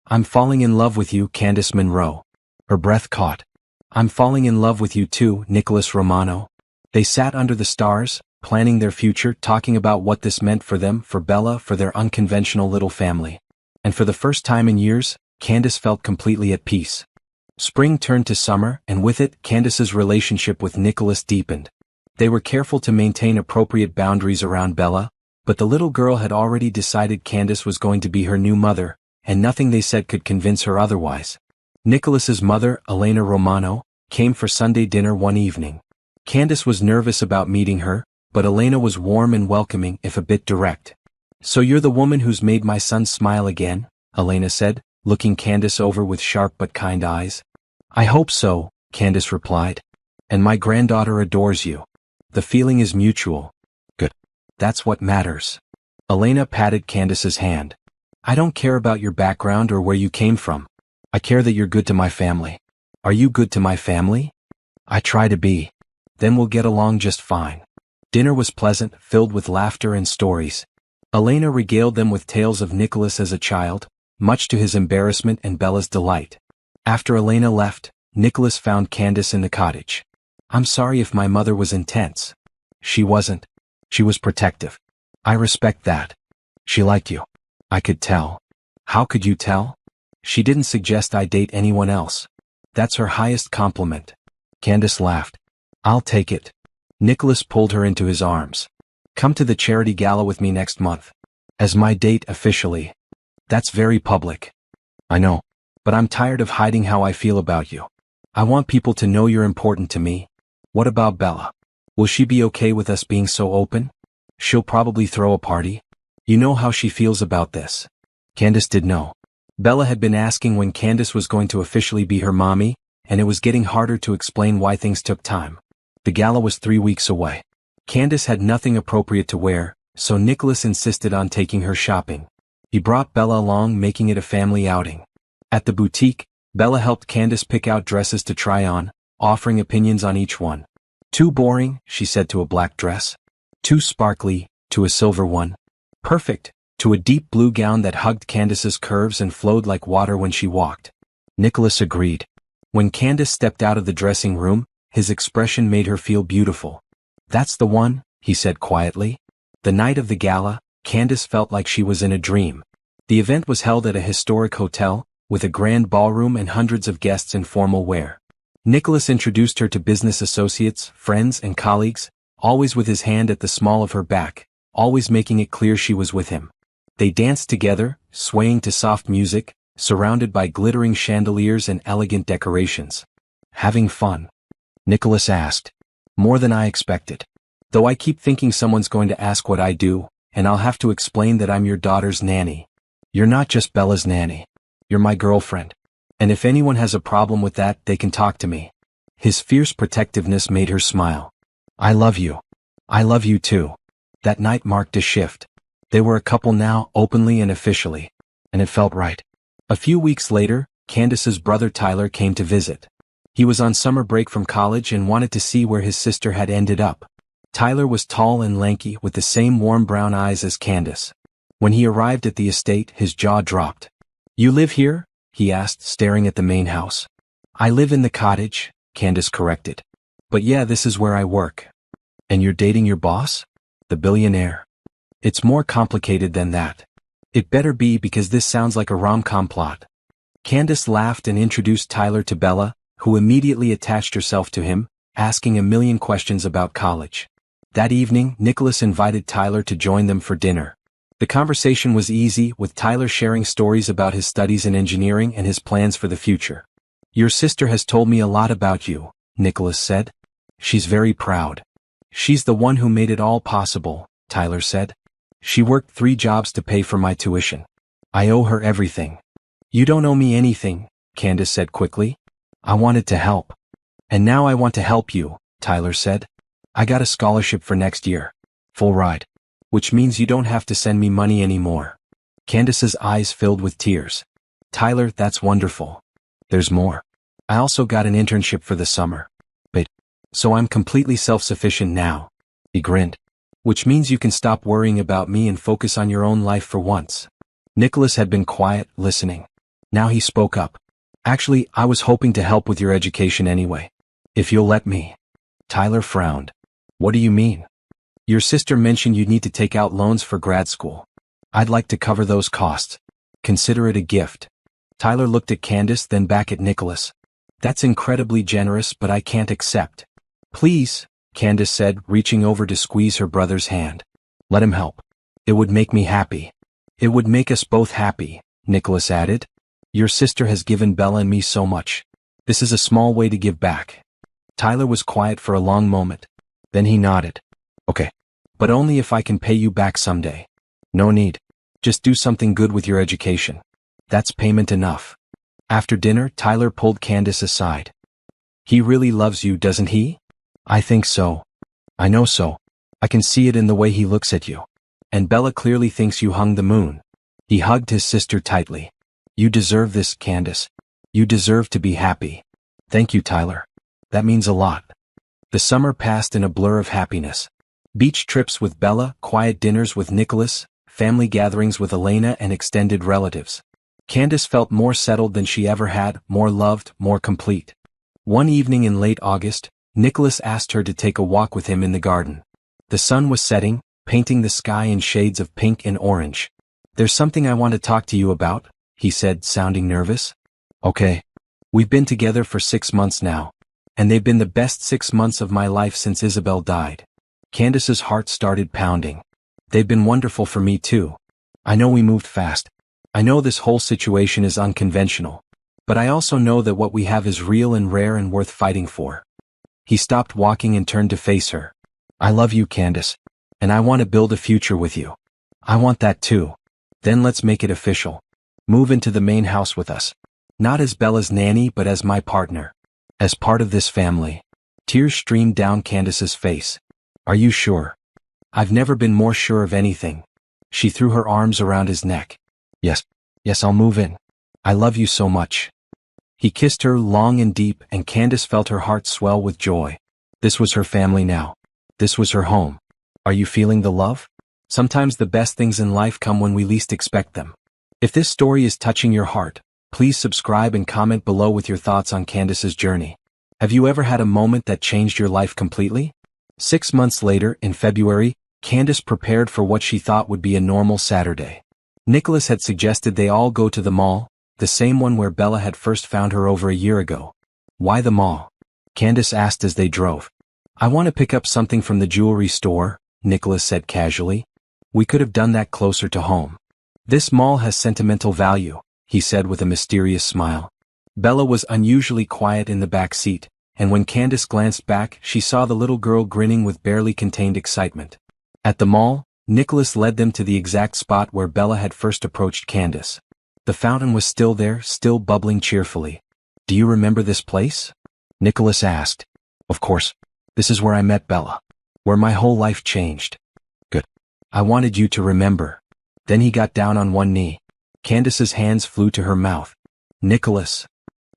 I'm falling in love with you, Candace Monroe. Her breath caught. I'm falling in love with you too, Nicholas Romano. They sat under the stars, planning their future, talking about what this meant for them, for Bella, for their unconventional little family. And for the first time in years, Candace felt completely at peace. Spring turned to summer, and with it, Candace's relationship with Nicholas deepened. They were careful to maintain appropriate boundaries around Bella, but the little girl had already decided Candace was going to be her new mother, and nothing they said could convince her otherwise. Nicholas's mother, Elena Romano, came for Sunday dinner one evening. Candace was nervous about meeting her, but Elena was warm and welcoming, if a bit direct. So you're the woman who's made my son smile again, Elena said, looking Candace over with sharp but kind eyes. I hope so, Candace replied. And my granddaughter adores you. The feeling is mutual. Good. That's what matters. Elena patted Candace's hand. I don't care about your background or where you came from. I care that you're good to my family. Are you good to my family? I try to be. Then we'll get along just fine. Dinner was pleasant, filled with laughter and stories. Elena regaled them with tales of Nicholas as a child, much to his embarrassment and Bella's delight. After Elena left, Nicholas found Candace in the cottage. I'm sorry if my mother was intense. She wasn't. She was protective. I respect that. She liked you. I could tell. How could you tell? She didn't suggest I date anyone else. That's her highest compliment. Candace laughed. I'll take it. Nicholas pulled her into his arms. Come to the charity gala with me next month. As my date officially. That's very public. I know. But I'm tired of hiding how I feel about you. I want people to know you're important to me. What about Bella? Will she be okay with us being so open? She'll probably throw a party. You know how she feels about this. Candace did know. Bella had been asking when Candace was going to officially be her mommy, and it was getting harder to explain why things took time. The gala was 3 weeks away. Candace had nothing appropriate to wear, so Nicholas insisted on taking her shopping. He brought Bella along, making it a family outing. At the boutique, Bella helped Candace pick out dresses to try on, offering opinions on each one. Too boring, she said to a black dress. Too sparkly, to a silver one. Perfect, to a deep blue gown that hugged Candace's curves and flowed like water when she walked. Nicholas agreed. When Candace stepped out of the dressing room, his expression made her feel beautiful. That's the one, he said quietly. The night of the gala, Candace felt like she was in a dream. The event was held at a historic hotel, with a grand ballroom and hundreds of guests in formal wear. Nicholas introduced her to business associates, friends, and colleagues, always with his hand at the small of her back, always making it clear she was with him. They danced together, swaying to soft music, surrounded by glittering chandeliers and elegant decorations. Having fun? Nicholas asked. More than I expected. Though I keep thinking someone's going to ask what I do, and I'll have to explain that I'm your daughter's nanny. You're not just Bella's nanny. You're my girlfriend. And if anyone has a problem with that, they can talk to me. His fierce protectiveness made her smile. I love you. I love you too. That night marked a shift. They were a couple now, openly and officially. And it felt right. A few weeks later, Candace's brother Tyler came to visit. He was on summer break from college and wanted to see where his sister had ended up. Tyler was tall and lanky with the same warm brown eyes as Candace. When he arrived at the estate, his jaw dropped. You live here? He asked, staring at the main house. I live in the cottage, Candace corrected. But yeah, this is where I work. And you're dating your boss? The billionaire. It's more complicated than that. It better be because this sounds like a rom-com plot. Candace laughed and introduced Tyler to Bella, who immediately attached herself to him, asking a million questions about college. That evening, Nicholas invited Tyler to join them for dinner. The conversation was easy, with Tyler sharing stories about his studies in engineering and his plans for the future. "Your sister has told me a lot about you," Nicholas said. "She's very proud." "She's the one who made it all possible," Tyler said. "She worked 3 jobs to pay for my tuition. I owe her everything." "You don't owe me anything," Candace said quickly. "I wanted to help. And now I want to help you," Tyler said. "I got a scholarship for next year. Full ride. Which means you don't have to send me money anymore." Candace's eyes filled with tears. "Tyler, that's wonderful. There's more. I also got an internship for the summer. So I'm completely self-sufficient now." He grinned. "Which means you can stop worrying about me and focus on your own life for once." Nicholas had been quiet, listening. Now he spoke up. "Actually, I was hoping to help with your education anyway. If you'll let me." Tyler frowned. "What do you mean?" "Your sister mentioned you'd need to take out loans for grad school. I'd like to cover those costs. Consider it a gift." Tyler looked at Candace, then back at Nicholas. "That's incredibly generous, but I can't accept." "Please," Candace said, reaching over to squeeze her brother's hand. "Let him help. It would make me happy." "It would make us both happy," Nicholas added. "Your sister has given Bella and me so much. This is a small way to give back." Tyler was quiet for a long moment. Then he nodded. "Okay. But only if I can pay you back someday." "No need. Just do something good with your education. That's payment enough." After dinner, Tyler pulled Candace aside. "He really loves you, doesn't he?" "I think so. I know so. I can see it in the way he looks at you. And Bella clearly thinks you hung the moon." He hugged his sister tightly. "You deserve this, Candace. You deserve to be happy." "Thank you, Tyler. That means a lot." The summer passed in a blur of happiness. Beach trips with Bella, quiet dinners with Nicholas, family gatherings with Elena and extended relatives. Candace felt more settled than she ever had, more loved, more complete. One evening in late August, Nicholas asked her to take a walk with him in the garden. The sun was setting, painting the sky in shades of pink and orange. "There's something I want to talk to you about," he said, sounding nervous. "Okay. We've been together for 6 months now. And they've been the best 6 months of my life since Isabel died." Candace's heart started pounding. "They've been wonderful for me too. I know we moved fast. I know this whole situation is unconventional. But I also know that what we have is real and rare and worth fighting for." He stopped walking and turned to face her. "I love you, Candace. And I want to build a future with you. I want that too. Then let's make it official. Move into the main house with us. Not as Bella's nanny but as my partner. As part of this family." Tears streamed down Candace's face. "Are you sure?" "I've never been more sure of anything." She threw her arms around his neck. Yes, I'll move in. I love you so much." He kissed her long and deep, and Candace felt her heart swell with joy. This was her family now. This was her home. Are you feeling the love? Sometimes the best things in life come when we least expect them. If this story is touching your heart, please subscribe and comment below with your thoughts on Candace's journey. Have you ever had a moment that changed your life completely? 6 months later, in February, Candace prepared for what she thought would be a normal Saturday. Nicholas had suggested they all go to the mall, the same one where Bella had first found her over a year ago. "Why the mall?" Candace asked as they drove. "I want to pick up something from the jewelry store," Nicholas said casually. "We could have done that closer to home." "This mall has sentimental value," he said with a mysterious smile. Bella was unusually quiet in the back seat, and when Candace glanced back, she saw the little girl grinning with barely contained excitement. At the mall, Nicholas led them to the exact spot where Bella had first approached Candace. The fountain was still there, still bubbling cheerfully. "Do you remember this place?" Nicholas asked. "Of course. This is where I met Bella. Where my whole life changed." "Good. I wanted you to remember." Then he got down on one knee. Candace's hands flew to her mouth. "Nicholas.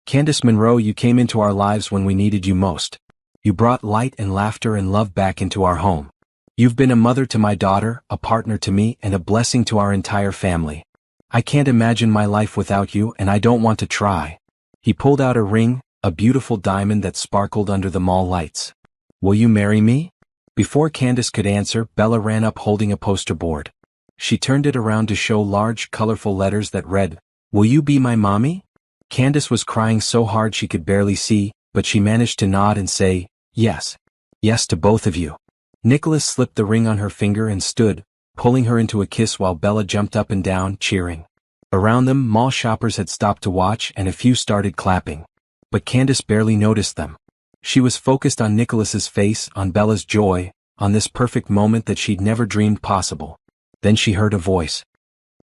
Candace Monroe, you came into our lives when we needed you most. You brought light and laughter and love back into our home. You've been a mother to my daughter, a partner to me, and a blessing to our entire family. I can't imagine my life without you, and I don't want to try." He pulled out a ring, a beautiful diamond that sparkled under the mall lights. "Will you marry me?" Before Candace could answer, Bella ran up holding a poster board. She turned it around to show large, colorful letters that read, "Will you be my mommy?" Candace was crying so hard she could barely see, but she managed to nod and say, "Yes. Yes to both of you." Nicholas slipped the ring on her finger and stood, pulling her into a kiss while Bella jumped up and down, cheering. Around them, mall shoppers had stopped to watch and a few started clapping. But Candace barely noticed them. She was focused on Nicholas's face, on Bella's joy, on this perfect moment that she'd never dreamed possible. Then she heard a voice.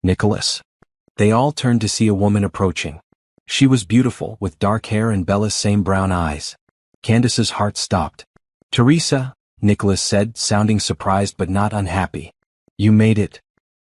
Nicholas. They all turned to see a woman approaching. She was beautiful, with dark hair and Bella's same brown eyes. Candace's heart stopped. Teresa, Nicholas said, sounding surprised but not unhappy. You made it.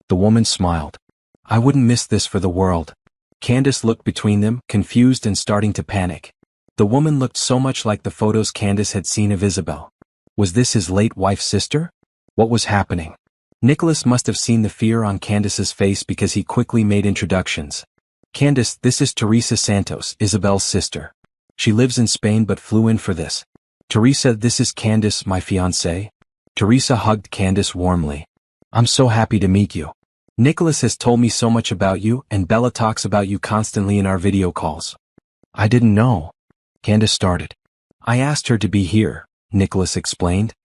The woman smiled. I wouldn't miss this for the world. Candace looked between them, confused and starting to panic. The woman looked so much like the photos Candace had seen of Isabel. Was this his late wife's sister? What was happening? Nicholas must have seen the fear on Candace's face because he quickly made introductions. Candace, this is Teresa Santos, Isabel's sister. She lives in Spain but flew in for this. Teresa, this is Candace, my fiancée. Teresa hugged Candace warmly. I'm so happy to meet you. Nicholas has told me so much about you, and Bella talks about you constantly in our video calls. I didn't know. Candace started. I asked her to be here, Nicholas explained.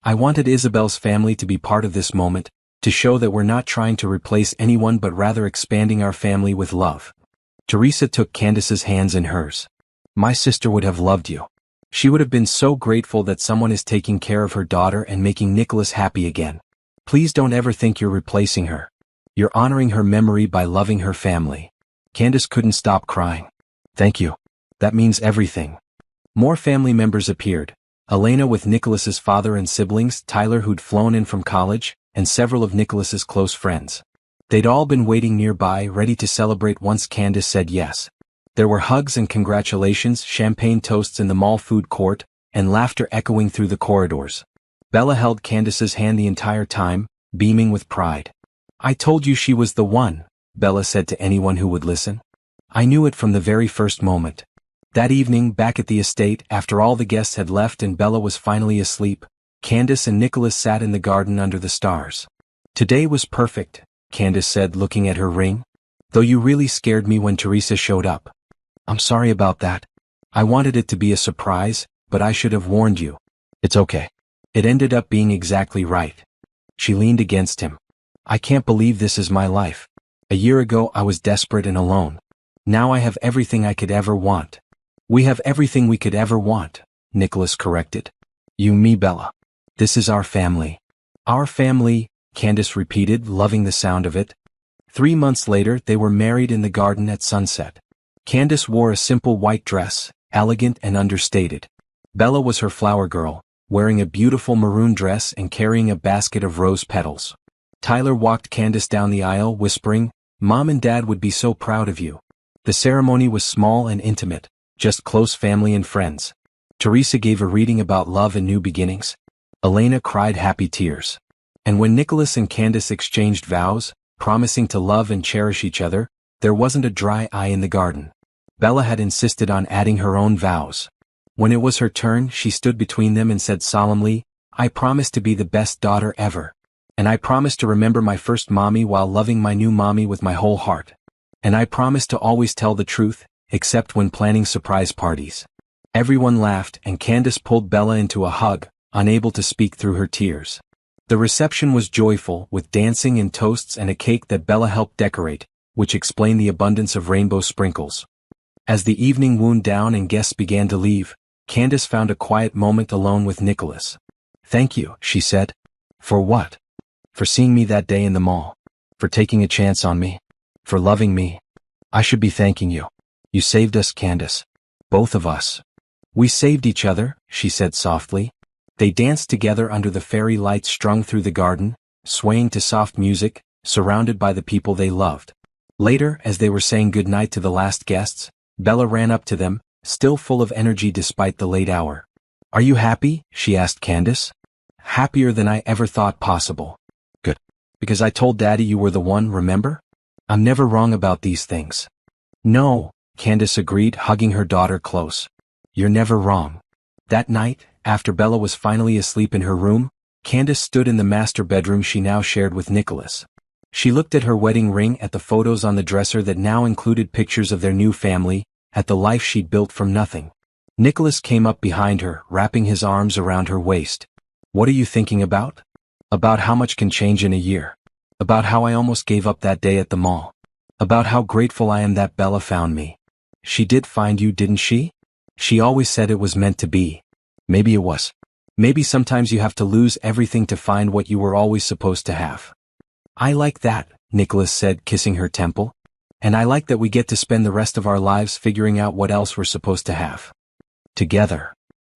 I wanted Isabel's family to be part of this moment, to show that we're not trying to replace anyone but rather expanding our family with love. Teresa took Candace's hands in hers. My sister would have loved you. She would have been so grateful that someone is taking care of her daughter and making Nicholas happy again. Please don't ever think you're replacing her. You're honoring her memory by loving her family. Candace couldn't stop crying. Thank you. That means everything. More family members appeared. Elena with Nicholas's father and siblings, Tyler who'd flown in from college, and several of Nicholas's close friends. They'd all been waiting nearby, ready to celebrate once Candace said yes. There were hugs and congratulations, champagne toasts in the mall food court, and laughter echoing through the corridors. Bella held Candace's hand the entire time, beaming with pride. I told you she was the one, Bella said to anyone who would listen. I knew it from the very first moment. That evening, back at the estate, after all the guests had left and Bella was finally asleep, Candace and Nicholas sat in the garden under the stars. Today was perfect, Candace said, looking at her ring. Though you really scared me when Teresa showed up. I'm sorry about that. I wanted it to be a surprise, but I should have warned you. It's okay. It ended up being exactly right. She leaned against him. I can't believe this is my life. A year ago I was desperate and alone. Now I have everything I could ever want. We have everything we could ever want, Nicholas corrected. You, me, Bella. This is our family. Our family, Candace repeated, loving the sound of it. 3 months later they were married in the garden at sunset. Candace wore a simple white dress, elegant and understated. Bella was her flower girl, wearing a beautiful maroon dress and carrying a basket of rose petals. Tyler walked Candace down the aisle, whispering, Mom and Dad would be so proud of you. The ceremony was small and intimate, just close family and friends. Teresa gave a reading about love and new beginnings. Elena cried happy tears. And when Nicholas and Candace exchanged vows, promising to love and cherish each other, there wasn't a dry eye in the garden. Bella had insisted on adding her own vows. When it was her turn, she stood between them and said solemnly, I promise to be the best daughter ever. And I promise to remember my first mommy while loving my new mommy with my whole heart. And I promise to always tell the truth, except when planning surprise parties. Everyone laughed and Candace pulled Bella into a hug, unable to speak through her tears. The reception was joyful, with dancing and toasts and a cake that Bella helped decorate, which explained the abundance of rainbow sprinkles. As the evening wound down and guests began to leave, Candace found a quiet moment alone with Nicholas. Thank you, she said. For what? For seeing me that day in the mall. For taking a chance on me. For loving me. I should be thanking you. You saved us, Candace. Both of us. We saved each other, she said softly. They danced together under the fairy lights strung through the garden, swaying to soft music, surrounded by the people they loved. Later, as they were saying goodnight to the last guests, Bella ran up to them, still full of energy despite the late hour. Are you happy? She asked Candace. Happier than I ever thought possible. Good. Because I told Daddy you were the one, remember? I'm never wrong about these things. No, Candace agreed, hugging her daughter close. You're never wrong. That night, after Bella was finally asleep in her room, Candace stood in the master bedroom she now shared with Nicholas. She looked at her wedding ring, at the photos on the dresser that now included pictures of their new family, at the life she'd built from nothing. Nicholas came up behind her, wrapping his arms around her waist. What are you thinking about? About how much can change in a year. About how I almost gave up that day at the mall. About how grateful I am that Bella found me. She did find you, didn't she? She always said it was meant to be. Maybe it was. Maybe sometimes you have to lose everything to find what you were always supposed to have. I like that, Nicholas said, kissing her temple. And I like that we get to spend the rest of our lives figuring out what else we're supposed to have. Together.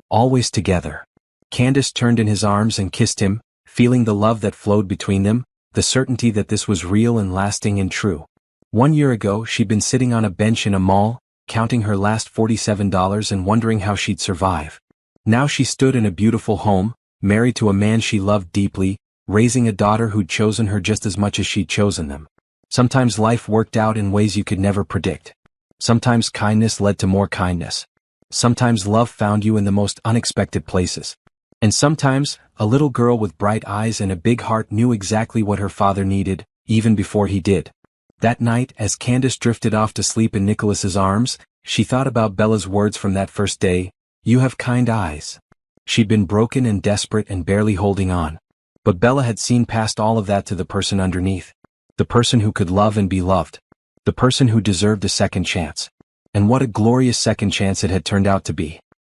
Always together. Candace turned in his arms and kissed him, feeling the love that flowed between them, the certainty that this was real and lasting and true. 1 year ago she'd been sitting on a bench in a mall, counting her last $47 and wondering how she'd survive. Now she stood in a beautiful home, married to a man she loved deeply, raising a daughter who'd chosen her just as much as she'd chosen them. Sometimes life worked out in ways you could never predict. Sometimes kindness led to more kindness. Sometimes love found you in the most unexpected places. And sometimes, a little girl with bright eyes and a big heart knew exactly what her father needed, even before he did. That night, as Candace drifted off to sleep in Nicholas's arms, she thought about Bella's words from that first day, "You have kind eyes." She'd been broken and desperate and barely holding on. But Bella had seen past all of that to the person underneath. The person who could love and be loved. The person who deserved a second chance. And what a glorious second chance it had turned out to be.